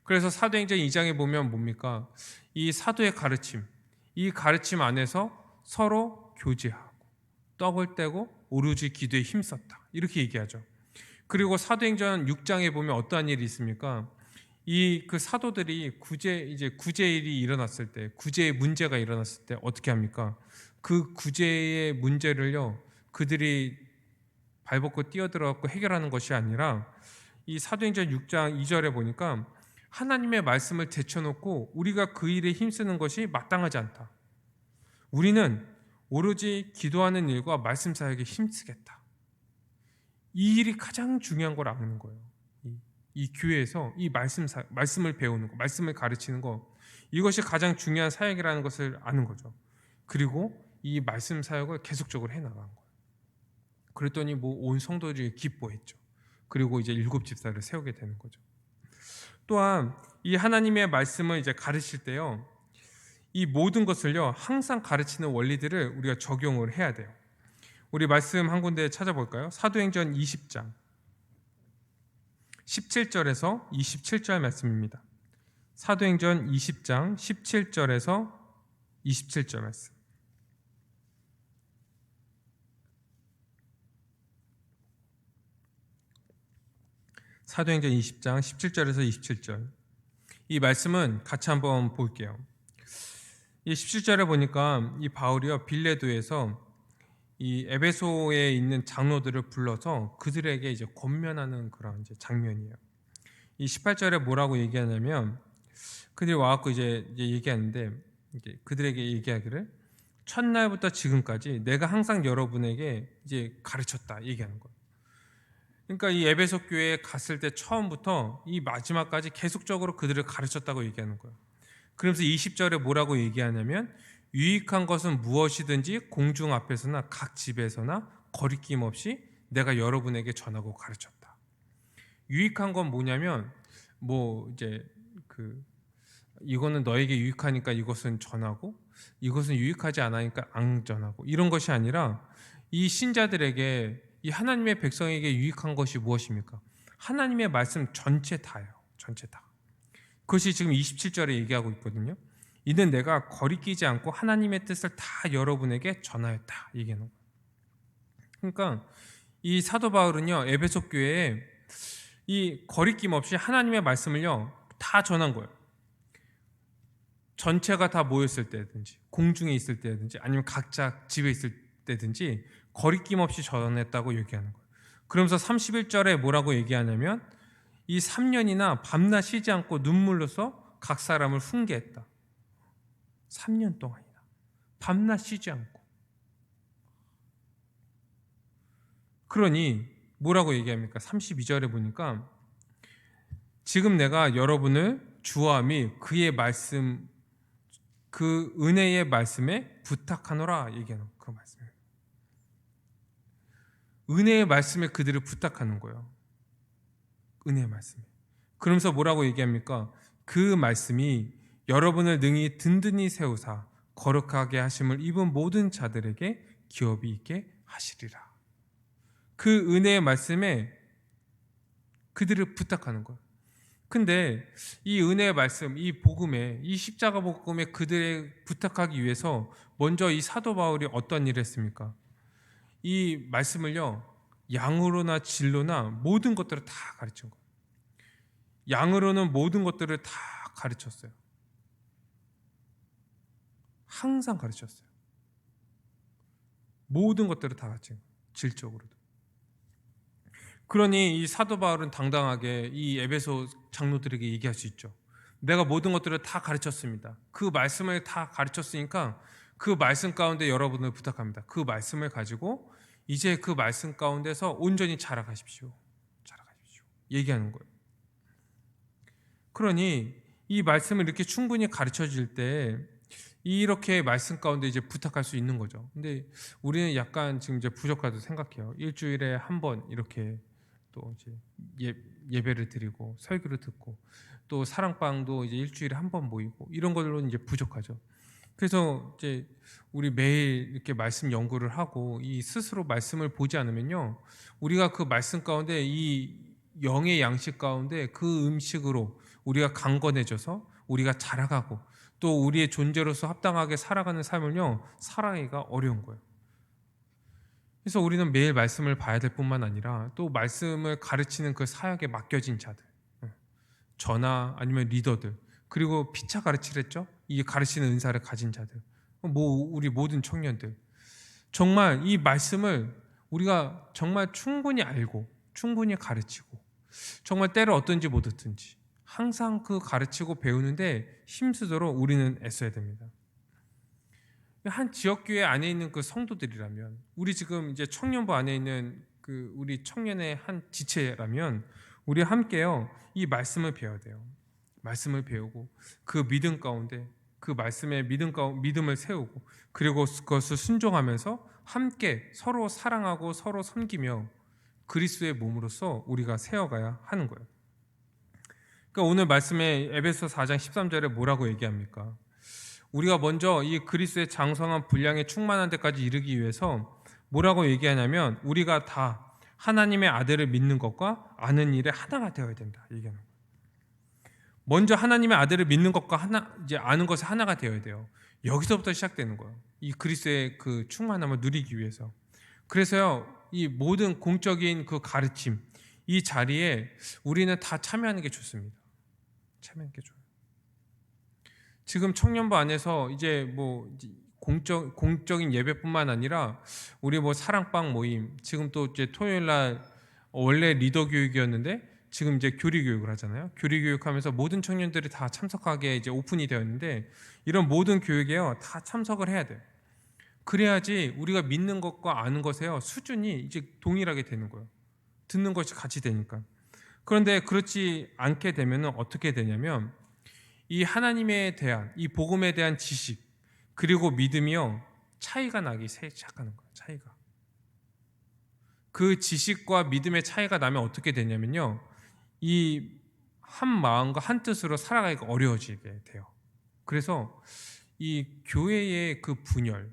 그래서 사도행전 2장에 보면 뭡니까? 이 사도의 가르침, 이 가르침 안에서 서로 교제하고 떡을 떼고 오로지 기도에 힘썼다, 이렇게 얘기하죠. 그리고 사도행전 6장에 보면 어떠한 일이 있습니까? 이 그 사도들이 구제일이 일어났을 때, 구제의 문제가 일어났을 때 어떻게 합니까? 그 구제의 문제를요, 그들이 발벗고 뛰어들어갖고 해결하는 것이 아니라 이 사도행전 6장 2절에 보니까 하나님의 말씀을 제쳐놓고 우리가 그 일에 힘쓰는 것이 마땅하지 않다. 우리는 오로지 기도하는 일과 말씀 사역에 힘쓰겠다. 이 일이 가장 중요한 걸 아는 거예요. 이 교회에서 이 말씀을 배우는 거, 말씀을 가르치는 거, 이것이 가장 중요한 사역이라는 것을 아는 거죠. 그리고 이 말씀 사역을 계속적으로 해나간 거예요. 그랬더니 온 성도들이 기뻐했죠. 그리고 이제 7 집사를 세우게 되는 거죠. 또한 이 하나님의 말씀을 이제 가르칠 때요, 이 모든 것을요 항상 가르치는 원리들을 우리가 적용을 해야 돼요. 우리 말씀 한 군데 찾아볼까요? 사도행전 20장 17절에서 27절 말씀입니다. 사도행전 20장 17절에서 27절 말씀. 사도행전 20장 17절에서 27절. 이 말씀은 같이 한번 볼게요. 이 17절에 보니까 이 바울이요 빌레도에서 이 에베소에 있는 장로들을 불러서 그들에게 이제 권면하는 그런 이제 장면이에요. 이 18절에 뭐라고 얘기하냐면 그들이 와갖고 이제 얘기하는데 이제 그들에게 얘기하기를 첫날부터 지금까지 내가 항상 여러분에게 이제 가르쳤다 얘기하는 거예요. 그러니까 이 에베소 교회에 갔을 때 처음부터 이 마지막까지 계속적으로 그들을 가르쳤다고 얘기하는 거예요. 그러면서 20절에 뭐라고 얘기하냐면 유익한 것은 무엇이든지 공중 앞에서나 각 집에서나 거리낌 없이 내가 여러분에게 전하고 가르쳤다. 유익한 건 뭐냐면 이제 이거는 너에게 유익하니까 이것은 전하고 이것은 유익하지 않으니까 안 전하고 이런 것이 아니라 이 신자들에게 이 하나님의 백성에게 유익한 것이 무엇입니까? 하나님의 말씀 전체 다예요. 전체 다. 그것이 지금 27절에 얘기하고 있거든요. 이는 내가 거리끼지 않고 하나님의 뜻을 다 여러분에게 전하였다 얘기하는 거예요. 그러니까 이 사도 바울은요 에베소 교회에 이 거리낌 없이 하나님의 말씀을요 다 전한 거예요. 전체가 다 모였을 때든지 공중에 있을 때든지 아니면 각자 집에 있을 때든지 거리낌 없이 전했다고 얘기하는 거예요. 그러면서 31절에 뭐라고 얘기하냐면 이 3년이나 밤낮 쉬지 않고 눈물로서 각 사람을 훈계했다. 3년 동안이나 밤낮 쉬지 않고. 그러니 뭐라고 얘기합니까? 32절에 보니까 지금 내가 여러분을 주와 및 그의 말씀, 그 은혜의 말씀에 부탁하노라 얘기하는 그 말씀이에요. 은혜의 말씀에 그들을 부탁하는 거예요. 은혜의 말씀에. 그러면서 뭐라고 얘기합니까? 그 말씀이 여러분을 능히 든든히 세우사 거룩하게 하심을 입은 모든 자들에게 기업이 있게 하시리라. 그 은혜의 말씀에 그들을 부탁하는 거예요. 근데 이 은혜의 말씀, 이 복음에, 이 십자가 복음에 그들에 부탁하기 위해서 먼저 이 사도 바울이 어떤 일을 했습니까? 이 말씀을요, 양으로나 진로나 모든 것들을 다 가르친 거예요. 양으로는 모든 것들을 다 가르쳤어요. 항상 가르쳤어요. 모든 것들을 다 가르친 거예요. 질적으로도. 그러니 이 사도 바울은 당당하게 이 에베소 장로들에게 얘기할 수 있죠. 내가 모든 것들을 다 가르쳤습니다. 그 말씀을 다 가르쳤으니까 그 말씀 가운데 여러분을 부탁합니다. 그 말씀을 가지고 이제 그 말씀 가운데서 온전히 자라가십시오. 자라가십시오. 얘기하는 거예요. 그러니 이 말씀을 이렇게 충분히 가르쳐 줄 때 이렇게 말씀 가운데 이제 부탁할 수 있는 거죠. 근데 우리는 약간 지금 이제 부족하다고 생각해요. 일주일에 한 번 이렇게 또 이제 예배를 드리고 설교를 듣고 또 사랑방도 이제 일주일에 한 번 모이고 이런 걸로는 이제 부족하죠. 그래서 이제 우리 매일 이렇게 말씀 연구를 하고 이 스스로 말씀을 보지 않으면요, 우리가 그 말씀 가운데 이 영의 양식 가운데 그 음식으로 우리가 강건해져서 우리가 자라가고 또 우리의 존재로서 합당하게 살아가는 삶을요 살아가기가 어려운 거예요. 그래서 우리는 매일 말씀을 봐야 될 뿐만 아니라 또 말씀을 가르치는 그 사역에 맡겨진 자들, 저나 아니면 리더들, 그리고 피차 가르치랬죠? 이 가르치는 은사를 가진 자들, 우리 모든 청년들, 정말 이 말씀을 우리가 정말 충분히 알고 충분히 가르치고 정말 때로 어떤지 못 어떤지 항상 그 가르치고 배우는데 힘쓰도록 우리는 애써야 됩니다. 한 지역교회 안에 있는 그 성도들이라면, 우리 지금 이제 청년부 안에 있는 그 우리 청년의 한 지체라면 우리 함께요 이 말씀을 배워야 돼요. 말씀을 배우고 그 믿음 가운데 그 말씀의 믿음을 세우고 그리고 그것을 순종하면서 함께 서로 사랑하고 서로 섬기며 그리스도의 몸으로서 우리가 세워가야 하는 거예요. 그러니까 오늘 말씀에 에베소 4장 13절에 뭐라고 얘기합니까? 우리가 먼저 이 그리스도의 장성한 분량에 충만한 데까지 이르기 위해서 뭐라고 얘기하냐면 우리가 다 하나님의 아들을 믿는 것과 아는 일에 하나가 되어야 된다 얘기하는 거예요. 먼저 하나님의 아들을 믿는 것과 이제 아는 것에 하나가 되어야 돼요. 여기서부터 시작되는 거예요. 이 그리스도의 그 충만함을 누리기 위해서. 그래서요, 이 모든 공적인 그 가르침, 이 자리에 우리는 다 참여하는 게 좋습니다. 참여하는 게 좋아요. 지금 청년부 안에서 이제 뭐 공적인 예배뿐만 아니라 우리 뭐 사랑방 모임, 지금 또 이제 토요일 날 원래 리더 교육이었는데 지금 이제 교리 교육을 하잖아요. 교리 교육하면서 모든 청년들이 다 참석하게 이제 오픈이 되어 있는데 이런 모든 교육에요 다 참석을 해야 돼요. 그래야지 우리가 믿는 것과 아는 것에요 수준이 이제 동일하게 되는 거예요. 듣는 것이 같이 되니까. 그런데 그렇지 않게 되면 어떻게 되냐면 이 하나님에 대한 이 복음에 대한 지식 그리고 믿음이요 차이가 나기 시작하는 거예요. 차이가. 그 지식과 믿음의 차이가 나면 어떻게 되냐면요, 이 한 마음과 한 뜻으로 살아가기가 어려워지게 돼요. 그래서 이 교회의 그 분열,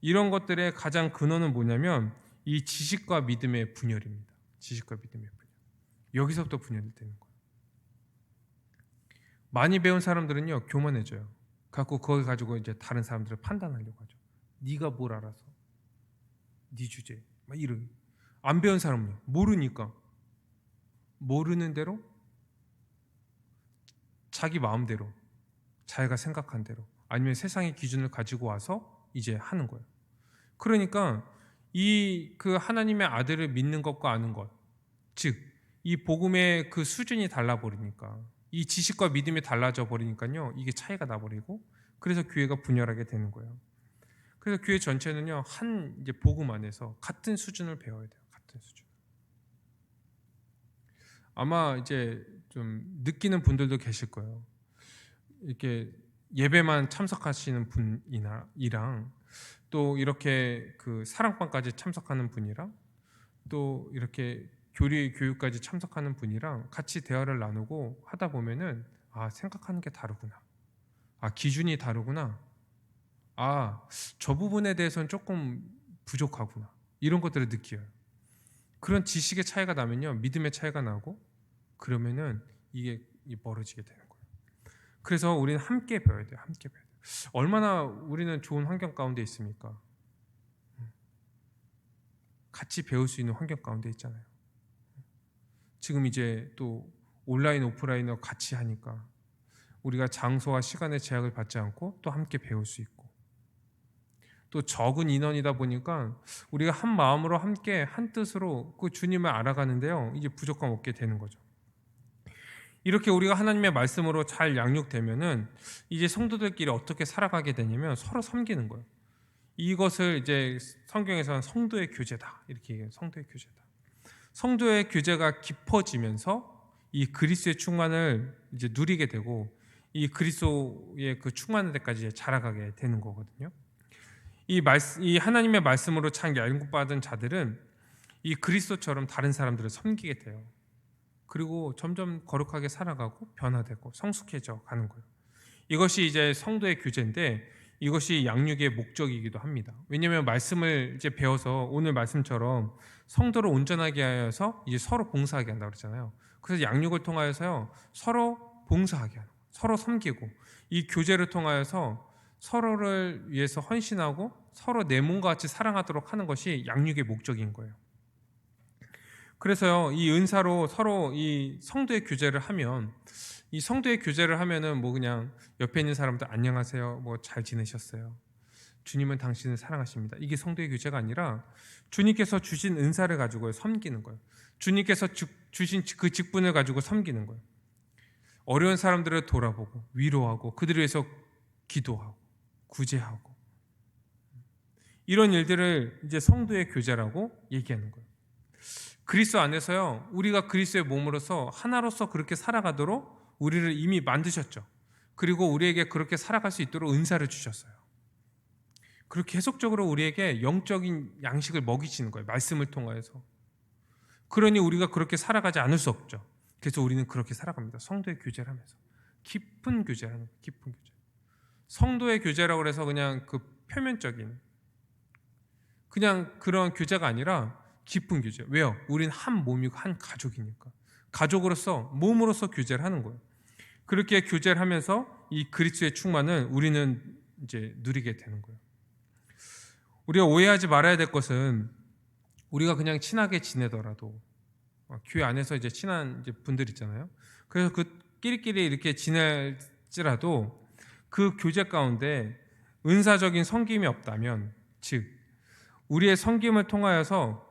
이런 것들의 가장 근원은 뭐냐면 이 지식과 믿음의 분열입니다. 지식과 믿음의 분열. 여기서부터 분열이 되는 거예요. 많이 배운 사람들은요 교만해져요. 갖고 그걸 가지고 이제 다른 사람들을 판단하려고 하죠. 네가 뭘 알아서? 네 주제. 막 이런. 안 배운 사람은요 모르니까 모르는 대로 자기 마음대로 자기가 생각한 대로 아니면 세상의 기준을 가지고 와서 이제 하는 거예요. 그러니까 이 그 하나님의 아들을 믿는 것과 아는 것, 즉 이 복음의 그 수준이 달라 버리니까 이 지식과 믿음이 달라져 버리니까요 이게 차이가 나 버리고 그래서 교회가 분열하게 되는 거예요. 그래서 교회 전체는요 한 이제 복음 안에서 같은 수준을 배워야 돼요. 같은 수준. 아마 이제 좀 느끼는 분들도 계실 거예요. 이렇게 예배만 참석하시는 분이나 이랑 또 이렇게 그 사랑방까지 참석하는 분이랑 또 이렇게 교리 교육까지 참석하는 분이랑 같이 대화를 나누고 하다 보면은 아, 생각하는 게 다르구나. 아, 기준이 다르구나. 아, 저 부분에 대해서는 조금 부족하구나. 이런 것들을 느껴요. 그런 지식의 차이가 나면요, 믿음의 차이가 나고 그러면은 이게 멀어지게 되는 거예요. 그래서 우리는 함께 배워야 돼요. 함께 배워야 돼요. 얼마나 우리는 좋은 환경 가운데 있습니까? 같이 배울 수 있는 환경 가운데 있잖아요. 지금 이제 또 온라인 오프라인으로 같이 하니까 우리가 장소와 시간의 제약을 받지 않고 또 함께 배울 수 있고, 또 적은 인원이다 보니까 우리가 한 마음으로 함께 한 뜻으로 그 주님을 알아가는데요, 이제 부족함 없게 되는 거죠. 이렇게 우리가 하나님의 말씀으로 잘 양육되면은 이제 성도들끼리 어떻게 살아가게 되냐면 서로 섬기는 거예요. 이것을 이제 성경에서는 성도의 교제다 이렇게 얘기해요. 성도의 교제다. 성도의 교제가 깊어지면서 이 그리스도의 충만을 이제 누리게 되고 이 그리스도의 그 충만한 데까지 자라가게 되는 거거든요. 이 하나님의 말씀으로 참 양육받은 자들은 이 그리스도처럼 다른 사람들을 섬기게 돼요. 그리고 점점 거룩하게 살아가고 변화되고 성숙해져 가는 거예요. 이것이 이제 성도의 교제인데 이것이 양육의 목적이기도 합니다. 왜냐하면 말씀을 이제 배워서 오늘 말씀처럼 성도를 온전하게 하여서 이제 서로 봉사하게 한다고 그랬잖아요. 그래서 양육을 통하여서요 서로 봉사하게 하는, 서로 섬기고 이 교제를 통하여서 서로를 위해서 헌신하고 서로 내 몸과 같이 사랑하도록 하는 것이 양육의 목적인 거예요. 그래서요 이 은사로 서로 이 성도의 교제를 하면, 이 성도의 교제를 하면은 뭐 그냥 옆에 있는 사람들 안녕하세요, 뭐 잘 지내셨어요, 주님은 당신을 사랑하십니다, 이게 성도의 교제가 아니라 주님께서 주신 은사를 가지고 섬기는 거예요. 주님께서 주신 그 직분을 가지고 섬기는 거예요. 어려운 사람들을 돌아보고 위로하고 그들을 위해서 기도하고 구제하고, 이런 일들을 이제 성도의 교제라고 얘기하는 거예요. 그리스도 안에서요 우리가 그리스도의 몸으로서 하나로서 그렇게 살아가도록 우리를 이미 만드셨죠. 그리고 우리에게 그렇게 살아갈 수 있도록 은사를 주셨어요. 그리고 계속적으로 우리에게 영적인 양식을 먹이시는 거예요, 말씀을 통하여서. 그러니 우리가 그렇게 살아가지 않을 수 없죠. 그래서 우리는 그렇게 살아갑니다. 성도의 교제를 하면서 깊은 교제라는 거예요. 깊은 교제. 성도의 교제라고 해서 그냥 그 표면적인 그냥 그런 교제가 아니라 깊은 교제. 왜요? 우린 한 몸이고 한 가족이니까. 가족으로서 몸으로서 교제를 하는 거예요. 그렇게 교제를 하면서 이 그리스도의 충만을 우리는 이제 누리게 되는 거예요. 우리가 오해하지 말아야 될 것은 우리가 그냥 친하게 지내더라도 교회 안에서 이제 친한 이제 분들 있잖아요. 그래서 그 끼리끼리 이렇게 지낼지라도 그 교제 가운데 은사적인 섬김이 없다면, 즉 우리의 섬김을 통하여서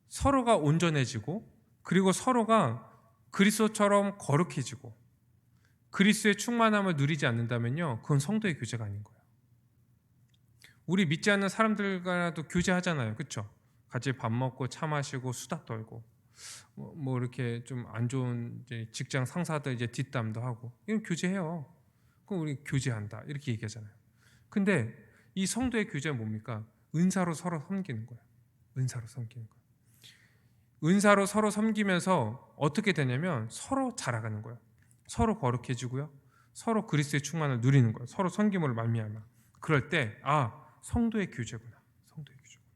서로가 온전해지고 그리고 서로가 그리스도처럼 거룩해지고 그리스도의 충만함을 누리지 않는다면요, 그건 성도의 교제가 아닌 거예요. 우리 믿지 않는 사람들과도 교제하잖아요, 그렇죠? 같이 밥 먹고 차 마시고 수다 떨고 뭐 이렇게 좀 안 좋은 이제 직장 상사들 이제 뒷담도 하고, 이건 교제해요. 그럼 우리 교제한다 이렇게 얘기하잖아요. 근데 이 성도의 교제는 뭡니까? 은사로 서로 섬기는 거예요. 은사로 섬기는 거예요. 은사로 서로 섬기면서 어떻게 되냐면 서로 자라가는 거예요. 서로 거룩해지고요. 서로 그리스도의 충만을 누리는 거예요. 서로 섬김으로 말미암아. 그럴 때 성도의 교제구나. 성도의 교제구나.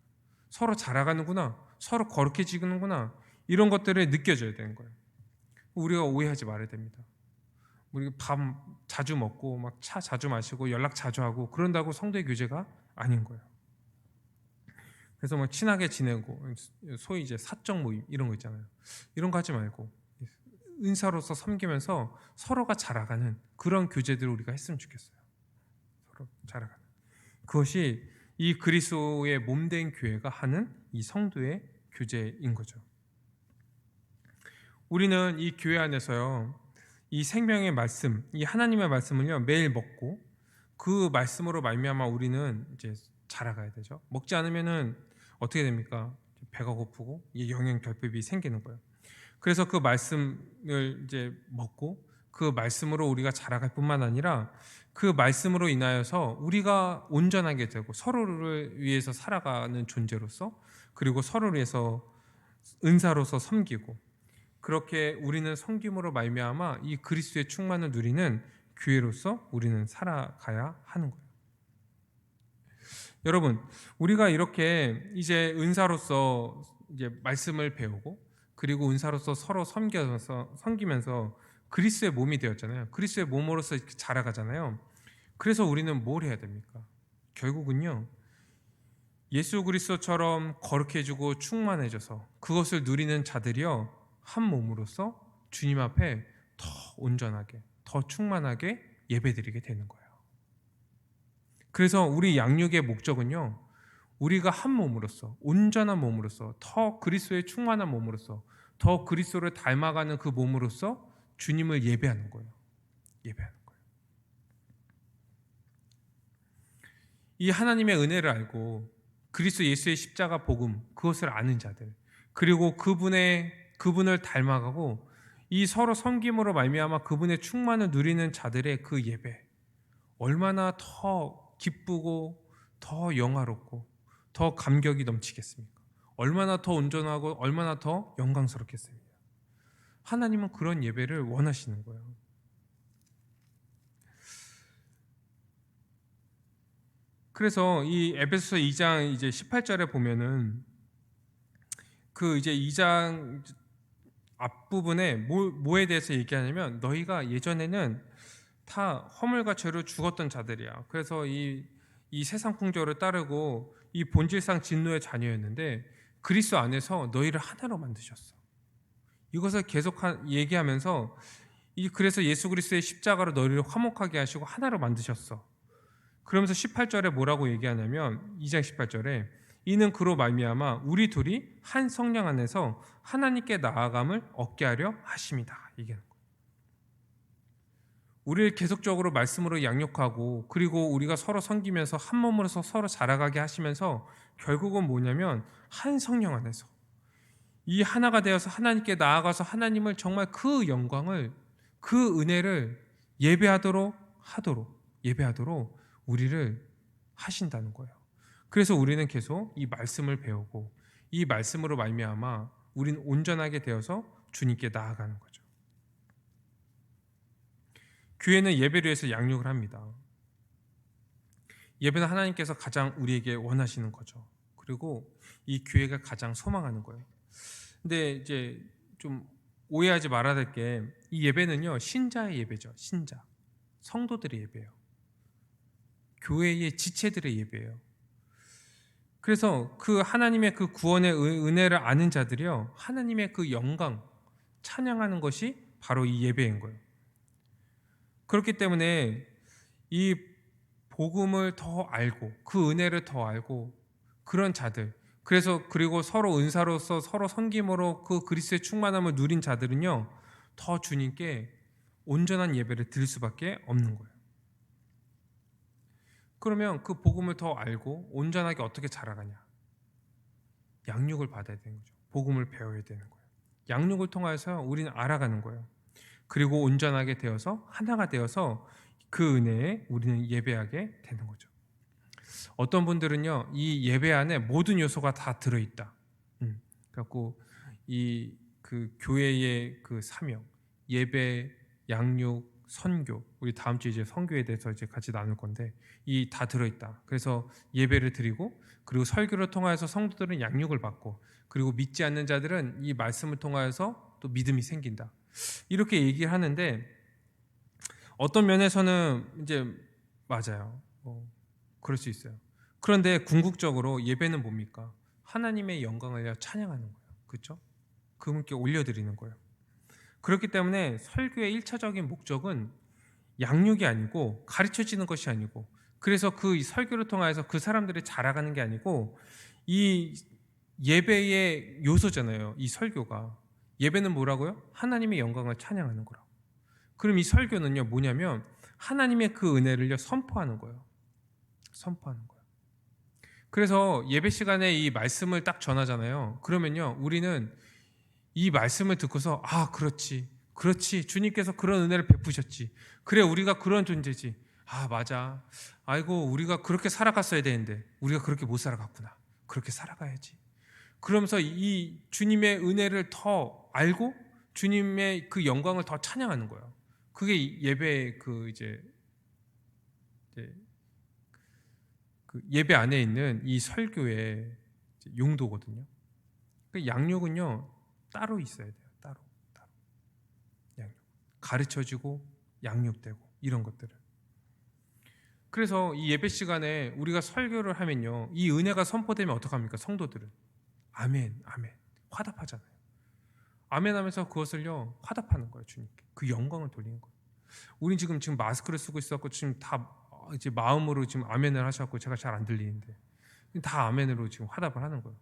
서로 자라가는구나. 서로 거룩해지는구나. 이런 것들을 느껴져야 되는 거예요. 우리가 오해하지 말아야 됩니다. 우리 밥 자주 먹고 막 차 자주 마시고 연락 자주 하고 그런다고 성도의 교제가 아닌 거예요. 그래서 뭐 친하게 지내고 소위 이제 사적 모임 이런 거 있잖아요. 이런 거 하지 말고 은사로서 섬기면서 서로가 자라가는 그런 교제들을 우리가 했으면 좋겠어요. 서로 자라가는. 그것이 이 그리스도의 몸된 교회가 하는 이 성도의 교제인 거죠. 우리는 이 교회 안에서요, 이 생명의 말씀, 이 하나님의 말씀을요 매일 먹고 그 말씀으로 말미암아 우리는 이제 자라가야 되죠. 먹지 않으면은 어떻게 됩니까? 배가 고프고 이 영양 결핍이 생기는 거예요. 그래서 그 말씀을 이제 먹고 그 말씀으로 우리가 자라갈 뿐만 아니라 그 말씀으로 인하여서 우리가 온전하게 되고 서로를 위해서 살아가는 존재로서, 그리고 서로를 위해서 은사로서 섬기고, 그렇게 우리는 섬김으로 말미암아 이 그리스도의 충만을 누리는 교회로서 우리는 살아가야 하는 거예요. 여러분, 우리가 이렇게 이제 은사로서 이제 말씀을 배우고, 그리고 은사로서 서로 섬기면서 그리스도의 몸이 되었잖아요. 그리스도의 몸으로서 이렇게 자라가잖아요. 그래서 우리는 뭘 해야 됩니까? 결국은요, 예수 그리스도처럼 거룩해지고 충만해져서 그것을 누리는 자들이요, 한 몸으로서 주님 앞에 더 온전하게, 더 충만하게 예배드리게 되는 거예요. 그래서 우리 양육의 목적은요, 우리가 한 몸으로서, 온전한 몸으로서, 더 그리스도의 충만한 몸으로서, 더 그리스도를 닮아가는 그 몸으로서 주님을 예배하는 거예요. 예배하는 거예요. 이 하나님의 은혜를 알고 그리스도 예수의 십자가 복음, 그것을 아는 자들, 그리고 그분을 닮아가고 이 서로 섬김으로 말미암아 그분의 충만을 누리는 자들의 그 예배, 얼마나 더 기쁘고 더 영화롭고 더 감격이 넘치겠습니까? 얼마나 더 온전하고 얼마나 더 영광스럽겠습니까? 하나님은 그런 예배를 원하시는 거예요. 그래서 이 에베소서 2장 이제 18절에 보면은 그 이제 2장 앞부분에 뭐에 대해서 얘기하냐면, 너희가 예전에는 다 허물과 죄로 죽었던 자들이야. 그래서 이 세상 풍조를 따르고 이 본질상 진노의 자녀였는데 그리스도 안에서 너희를 하나로 만드셨어. 이것을 계속 얘기하면서 그래서 예수 그리스도의 십자가로 너희를 화목하게 하시고 하나로 만드셨어. 그러면서 18절에 뭐라고 얘기하냐면, 2장 18절에 이는 그로 말미암아 우리 둘이 한 성령 안에서 하나님께 나아감을 얻게 하려 하심이다. 얘기하는 거예요. 우리를 계속적으로 말씀으로 양육하고, 그리고 우리가 서로 섬기면서 한 몸으로서 서로 자라가게 하시면서 결국은 뭐냐면, 한 성령 안에서 이 하나가 되어서 하나님께 나아가서 하나님을 정말 그 영광을, 그 은혜를 예배하도록 우리를 하신다는 거예요. 그래서 우리는 계속 이 말씀을 배우고 이 말씀으로 말미암아 우리는 온전하게 되어서 주님께 나아가는 거죠. 교회는 예배를 위해서 양육을 합니다. 예배는 하나님께서 가장 우리에게 원하시는 거죠. 그리고 이 교회가 가장 소망하는 거예요. 근데 이제 좀 오해하지 말아야 될 게, 이 예배는요, 신자의 예배죠. 신자, 성도들의 예배예요. 교회의 지체들의 예배예요. 그래서 그 하나님의 그 구원의 은혜를 아는 자들이요, 하나님의 그 영광 찬양하는 것이 바로 이 예배인 거예요. 그렇기 때문에 이 복음을 더 알고 그 은혜를 더 알고 그런 자들, 그리고 서로 은사로서 서로 섬김으로 그 그리스도의 충만함을 누린 자들은요, 더 주님께 온전한 예배를 드릴 수밖에 없는 거예요. 그러면 그 복음을 더 알고 온전하게 어떻게 자라가냐? 양육을 받아야 되는 거죠. 복음을 배워야 되는 거예요. 양육을 통해서 우리는 알아가는 거예요. 그리고 온전하게 되어서 하나가 되어서 그 은혜에 우리는 예배하게 되는 거죠. 어떤 분들은요, 이 예배 안에 모든 요소가 다 들어있다. 그래갖고 그 교회의 그 사명, 예배, 양육, 선교, 우리 다음 주에 이제 선교에 대해서 이제 같이 나눌 건데, 이 다 들어있다. 그래서 예배를 드리고, 그리고 설교를 통하여서 성도들은 양육을 받고, 그리고 믿지 않는 자들은 이 말씀을 통하여서 또 믿음이 생긴다. 이렇게 얘기를 하는데, 어떤 면에서는 이제 맞아요. 그럴 수 있어요. 그런데 궁극적으로 예배는 뭡니까? 하나님의 영광을 찬양하는 거예요. 그렇죠? 그분께 올려드리는 거예요. 그렇기 때문에 설교의 1차적인 목적은 양육이 아니고, 가르쳐지는 것이 아니고, 그래서 그 설교를 통해서 그 사람들이 자라가는 게 아니고, 이 예배의 요소잖아요. 이 설교가. 예배는 뭐라고요? 하나님의 영광을 찬양하는 거라고. 그럼 이 설교는요, 뭐냐면 하나님의 그 은혜를 선포하는 거예요. 선포하는 거예요. 그래서 예배 시간에 이 말씀을 딱 전하잖아요. 그러면요, 우리는 이 말씀을 듣고서 아, 그렇지. 그렇지. 주님께서 그런 은혜를 베푸셨지. 그래, 우리가 그런 존재지. 아, 맞아. 아이고, 우리가 그렇게 살아갔어야 되는데 우리가 그렇게 못 살아갔구나. 그렇게 살아가야지. 그러면서 이 주님의 은혜를 더 알고 주님의 그 영광을 더 찬양하는 거예요. 그게 예배의 이제 그 예배 안에 있는 이 설교의 용도거든요. 그 양육은요 따로 있어야 돼요. 따로 양육 가르쳐지고 양육되고 이런 것들을. 그래서 이 예배 시간에 우리가 설교를 하면요, 이 은혜가 선포되면 어떡합니까? 성도들은 아멘, 아멘 화답하잖아요. 아멘 하면서 그것을요 화답하는 거예요. 주님께 그 영광을 돌리는 거예요. 우린 지금 마스크를 쓰고 있었고 지금 다 이제 마음으로 지금 아멘을 하셨고 제가 잘 안 들리는데 다 아멘으로 지금 화답을 하는 거예요.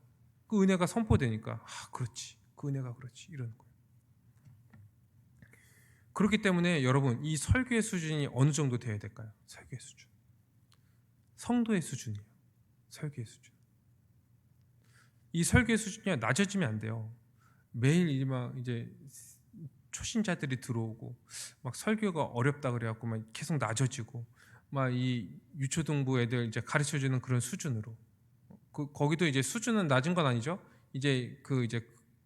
그 은혜가 선포되니까 아, 그렇지. 그 은혜가 그렇지. 이러는 거예요. 그렇기 때문에 여러분, 이 설교의 수준이 어느 정도 돼야 될까요? 설교의 수준. 성도의 수준이에요. 설교의 수준. 이 설교의 수준이 낮아지면 안 돼요. 매일 막 이제 초신자들이 들어오고 막 설교가 어렵다 그래갖고 막 계속 낮아지고 막 이 유초등부 애들 이제 가르쳐 주는 그런 수준으로 거기도 이제 수준은 낮은 건 아니죠. 이제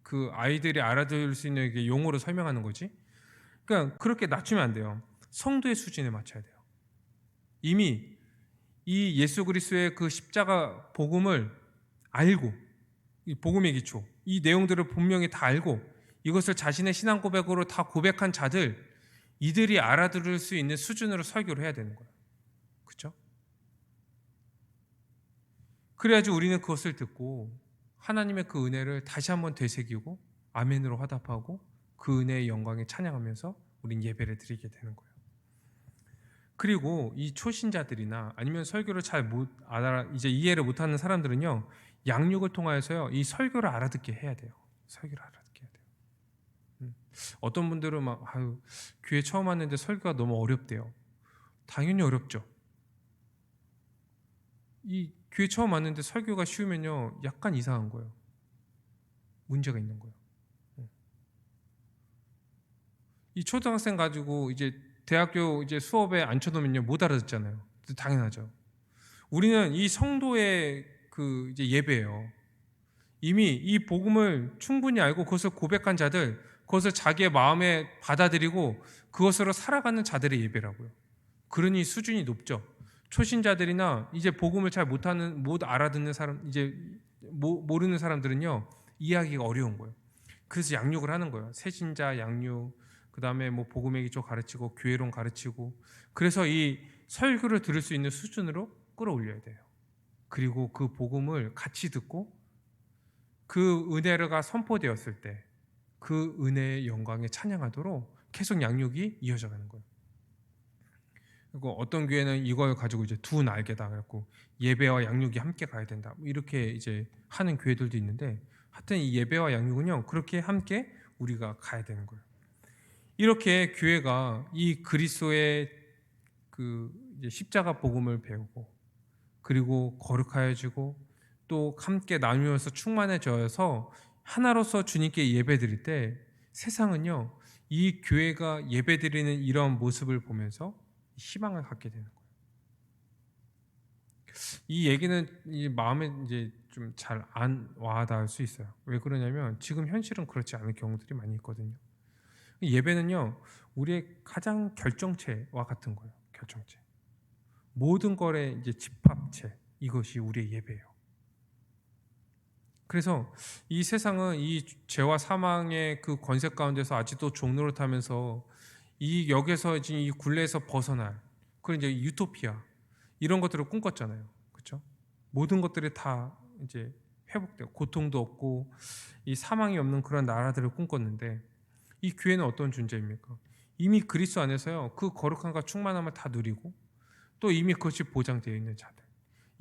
그 아이들이 알아들을 수 있는 게 용어로 설명하는 거지. 그러니까 그렇게 낮추면 안 돼요. 성도의 수준에 맞춰야 돼요. 이미 이 예수 그리스도의 그 십자가 복음을 알고 이 복음의 기초 이 내용들을 분명히 다 알고 이것을 자신의 신앙 고백으로 다 고백한 자들 이들이 알아들을 수 있는 수준으로 설교를 해야 되는 거예요. 그렇죠? 그래야지 우리는 그것을 듣고 하나님의 그 은혜를 다시 한번 되새기고 아멘으로 화답하고 그 은혜의 영광에 찬양하면서 우린 예배를 드리게 되는 거예요. 그리고 이 초신자들이나 아니면 설교를 잘 못 알아 이제 이해를 못하는 사람들은요 양육을 통하여서요 이 설교를 알아듣게 해야 돼요. 설교를 알아듣게 해야 돼요. 어떤 분들은 막 아유 교회 처음 왔는데 설교가 너무 어렵대요. 당연히 어렵죠. 이 교회 처음 왔는데 설교가 쉬우면요 약간 이상한 거예요. 문제가 있는 거예요. 이 초등학생 가지고 이제 대학교 이제 수업에 앉혀놓으면요 못 알아듣잖아요. 당연하죠. 우리는 이 성도의 그 이제 예배예요. 이미 이 복음을 충분히 알고 그것을 고백한 자들, 그것을 자기의 마음에 받아들이고 그것으로 살아가는 자들의 예배라고요. 그러니 수준이 높죠. 초신자들이나 이제 복음을 잘 못하는 못 알아듣는 사람 이제 모르는 사람들은요 이해하기가 어려운 거예요. 그래서 양육을 하는 거예요. 새신자 양육, 그 다음에 뭐 복음의 기초 가르치고 교회론 가르치고 그래서 이 설교를 들을 수 있는 수준으로 끌어올려야 돼요. 그리고 그 복음을 같이 듣고 그 은혜가 선포되었을 때 그 은혜의 영광에 찬양하도록 계속 양육이 이어져 가는 거예요. 그리고 어떤 교회는 이걸 가지고 이제 두 날개다 그랬고 예배와 양육이 함께 가야 된다 이렇게 이제 하는 교회들도 있는데 하여튼 이 예배와 양육은요 그렇게 함께 우리가 가야 되는 거예요. 이렇게 교회가 이 그리스도의 그 이제 십자가 복음을 배우고 그리고 거룩하여지고 또 함께 나누어서 충만해져서 하나로서 주님께 예배드릴 때 세상은요 이 교회가 예배드리는 이런 모습을 보면서 희망을 갖게 되는 거예요. 이 얘기는 이 마음에 이제 좀 잘 안 와닿을 수 있어요. 왜 그러냐면 지금 현실은 그렇지 않은 경우들이 많이 있거든요. 예배는요 우리의 가장 결정체와 같은 거예요. 결정체. 모든 거의 이제 집합체 이것이 우리의 예배예요. 그래서 이 세상은 이 죄와 사망의 그 권세 가운데서 아직도 종노릇하면서 이 역에서 지금 이 굴레에서 벗어날 그런 이제 유토피아 이런 것들을 꿈꿨잖아요. 그렇죠? 모든 것들이 다 이제 회복되고 고통도 없고 이 사망이 없는 그런 나라들을 꿈꿨는데 이 교회는 어떤 존재입니까? 이미 그리스도 안에서요 그 거룩함과 충만함을 다 누리고 또 이미 그것이 보장되어 있는 자들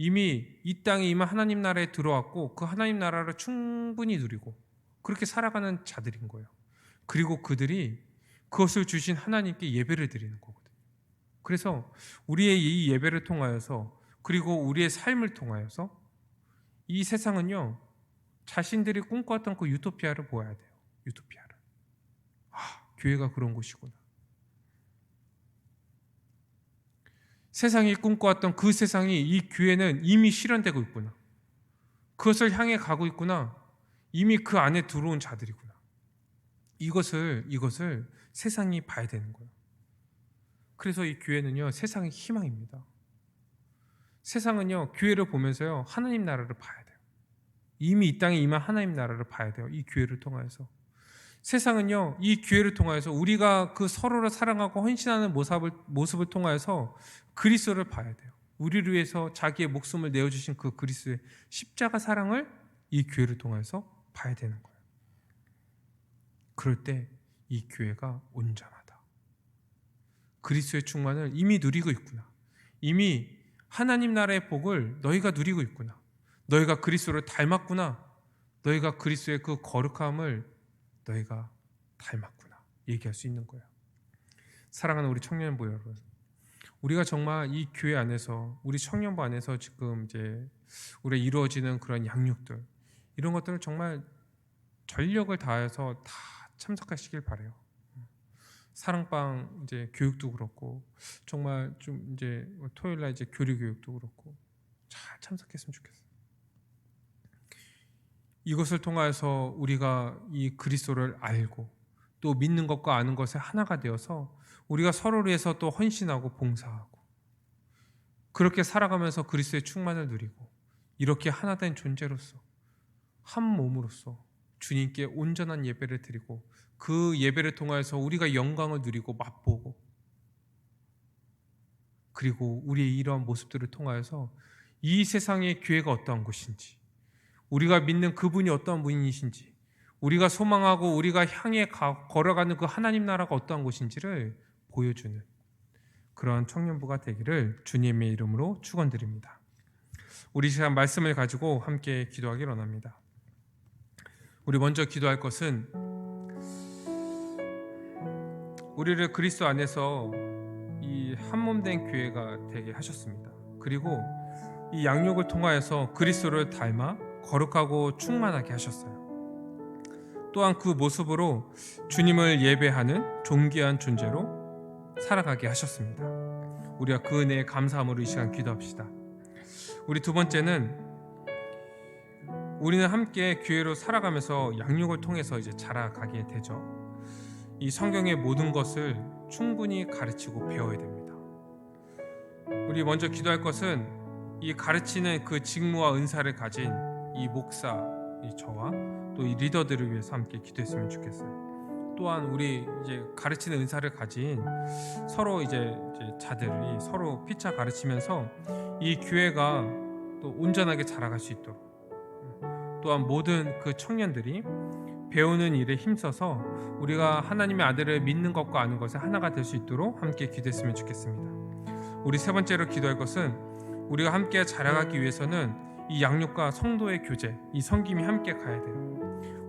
이미 이 땅에 이미 하나님 나라에 들어왔고 그 하나님 나라를 충분히 누리고 그렇게 살아가는 자들인 거예요. 그리고 그들이 그것을 주신 하나님께 예배를 드리는 거거든요. 그래서 우리의 이 예배를 통하여서 그리고 우리의 삶을 통하여서 이 세상은요 자신들이 꿈꿔왔던 그 유토피아를 보아야 돼요. 유토피아를. 교회가 그런 곳이구나. 세상이 꿈꿔왔던 그 세상이 이 교회는 이미 실현되고 있구나. 그것을 향해 가고 있구나. 이미 그 안에 들어온 자들이구나. 이것을 세상이 봐야 되는 거예요. 그래서 이 교회는요, 세상의 희망입니다. 세상은요, 교회를 보면서요, 하나님 나라를 봐야 돼요. 이미 이 땅에 임한 하나님 나라를 봐야 돼요. 이 교회를 통하여서. 세상은요, 이 교회를 통하여서 우리가 그 서로를 사랑하고 헌신하는 모습을 통하여서 그리스도를 봐야 돼요. 우리를 위해서 자기의 목숨을 내어주신 그 그리스도의 십자가 사랑을 이 교회를 통해서 봐야 되는 거예요. 그럴 때 이 교회가 온전하다. 그리스도의 충만을 이미 누리고 있구나. 이미 하나님 나라의 복을 너희가 누리고 있구나. 너희가 그리스도를 닮았구나. 너희가 그리스도의 그 거룩함을 너희가 닮았구나. 얘기할 수 있는 거예요. 사랑하는 우리 청년부 여러분, 우리가 정말 이 교회 안에서, 우리 청년부 안에서 지금 이제 우리 이루어지는 그런 양육들, 이런 것들을 정말 전력을 다해서 다 참석하시길 바래요. 사랑방 이제 교육도 그렇고, 정말 좀 이제 토요일 날 이제 교리 교육도 그렇고 잘 참석했으면 좋겠어요. 이것을 통해서 우리가 이 그리스도를 알고 또 믿는 것과 아는 것에 하나가 되어서 우리가 서로를 위해서 또 헌신하고 봉사하고 그렇게 살아가면서 그리스도의 충만을 누리고 이렇게 하나 된 존재로서 한 몸으로서 주님께 온전한 예배를 드리고 그 예배를 통해서 우리가 영광을 누리고 맛보고 그리고 우리의 이러한 모습들을 통하여서 이 세상의 교회가 어떠한 곳인지, 우리가 믿는 그분이 어떠한 분이신지, 우리가 소망하고 우리가 향해 걸어가는 그 하나님 나라가 어떠한 곳인지를 보여주는 그러한 청년부가 되기를 주님의 이름으로 축원드립니다. 우리 시간 말씀을 가지고 함께 기도하기를 원합니다. 우리 먼저 기도할 것은 우리를 그리스도 안에서 이 한몸된 교회가 되게 하셨습니다. 그리고 이 양육을 통하여서 그리스도를 닮아 거룩하고 충만하게 하셨어요. 또한 그 모습으로 주님을 예배하는 존귀한 존재로 살아가게 하셨습니다. 우리가 그 은혜에 감사함으로 이 시간 기도합시다. 우리 두 번째는 우리는 함께 교회로 살아가면서 양육을 통해서 이제 자라가게 되죠. 이 성경의 모든 것을 충분히 가르치고 배워야 됩니다. 우리 먼저 기도할 것은 이 가르치는 그 직무와 은사를 가진 이 목사, 이 저와 또 이 리더들을 위해서 함께 기도했으면 좋겠어요. 또한 우리 이제 가르치는 은사를 가진 서로 이제 자들이 서로 피차 가르치면서 이 교회가 또 온전하게 자라갈 수 있도록, 또한 모든 그 청년들이 배우는 일에 힘써서 우리가 하나님의 아들을 믿는 것과 아는 것에 하나가 될 수 있도록 함께 기도했으면 좋겠습니다. 우리 세 번째로 기도할 것은 우리가 함께 자라가기 위해서는 이 양육과 성도의 교제, 이 섬김이 함께 가야 돼요.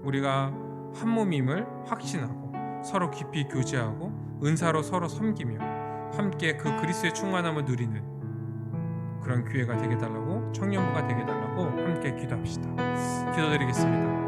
우리가 한 몸임을 확신하고 서로 깊이 교제하고 은사로 서로 섬기며 함께 그 그리스도의 충만함을 누리는 그런 교회가 되게 달라고, 청년부가 되게 달라고 함께 기도합시다. 기도드리겠습니다.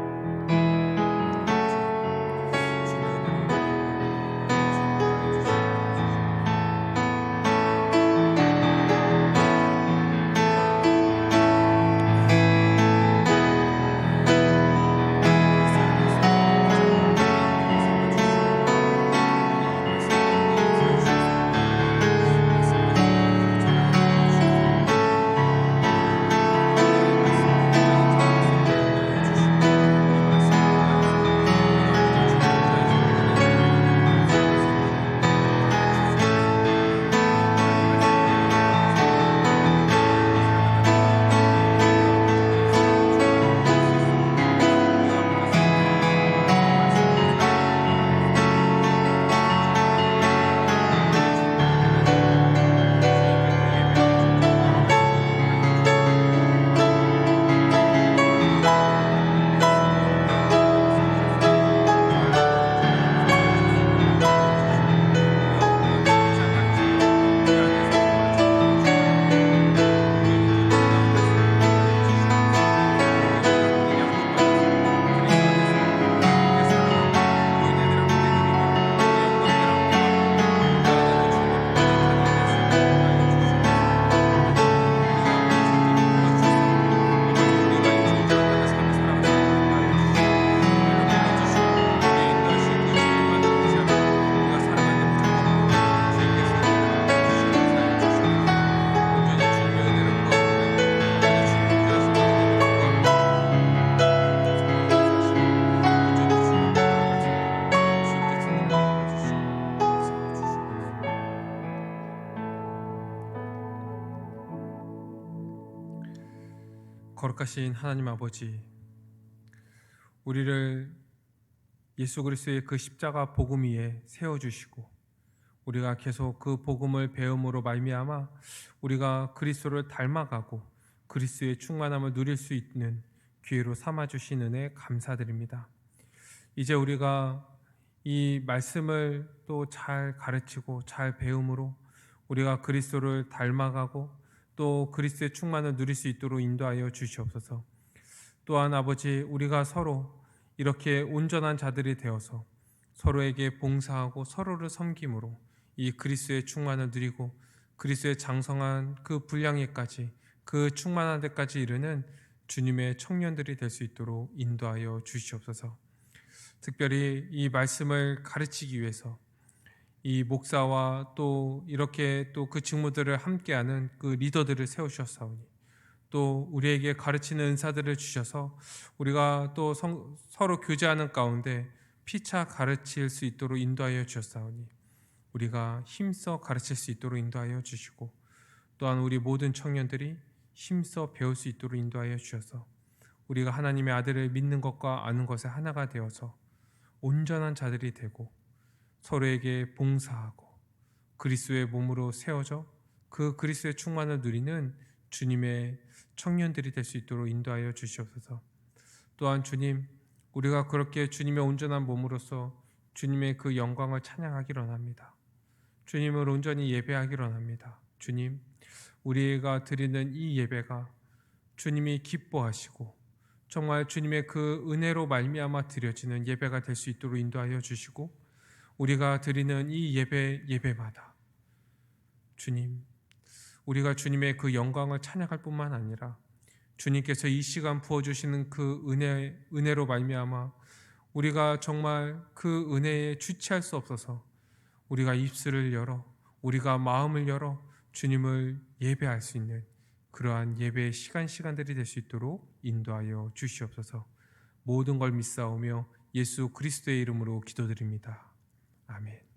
거룩하신 하나님 아버지, 우리를 예수 그리스도의 그 십자가 복음 위에 세워주시고 우리가 계속 그 복음을 배움으로 말미암아 우리가 그리스도를 닮아가고 그리스도의 충만함을 누릴 수 있는 기회로 삼아주신 은혜 감사드립니다. 이제 우리가 이 말씀을 또 잘 가르치고 잘 배움으로 우리가 그리스도를 닮아가고 또 그리스도의 충만을 누릴 수 있도록 인도하여 주시옵소서. 또한 아버지, 우리가 서로 이렇게 온전한 자들이 되어서 서로에게 봉사하고 서로를 섬김으로 이 그리스도의 충만을 누리고 그리스도의 장성한 그 분량에까지, 그 충만한 데까지 이르는 주님의 청년들이 될 수 있도록 인도하여 주시옵소서. 특별히 이 말씀을 가르치기 위해서 이 목사와 또 이렇게 또 그 직무들을 함께하는 그 리더들을 세우셨사오니, 또 우리에게 가르치는 은사들을 주셔서 우리가 또 서로 교제하는 가운데 피차 가르칠 수 있도록 인도하여 주셨사오니, 우리가 힘써 가르칠 수 있도록 인도하여 주시고, 또한 우리 모든 청년들이 힘써 배울 수 있도록 인도하여 주셔서 우리가 하나님의 아들을 믿는 것과 아는 것에 하나가 되어서 온전한 자들이 되고 서로에게 봉사하고 그리스도의 몸으로 세워져 그 그리스도의 충만을 누리는 주님의 청년들이 될 수 있도록 인도하여 주시옵소서. 또한 주님, 우리가 그렇게 주님의 온전한 몸으로서 주님의 그 영광을 찬양하기로 합니다. 주님을 온전히 예배하기로 합니다. 주님, 우리가 드리는 이 예배가 주님이 기뻐하시고 정말 주님의 그 은혜로 말미암아 드려지는 예배가 될 수 있도록 인도하여 주시고, 우리가 드리는 이 예배마다 주님, 우리가 주님의 그 영광을 찬양할 뿐만 아니라 주님께서 이 시간 부어주시는 그 은혜로 말미암아 우리가 정말 그 은혜에 주체할 수 없어서 우리가 입술을 열어, 우리가 마음을 열어 주님을 예배할 수 있는 그러한 예배의 시간들이 될 수 있도록 인도하여 주시옵소서. 모든 걸 믿사오며 예수 그리스도의 이름으로 기도드립니다. 아멘.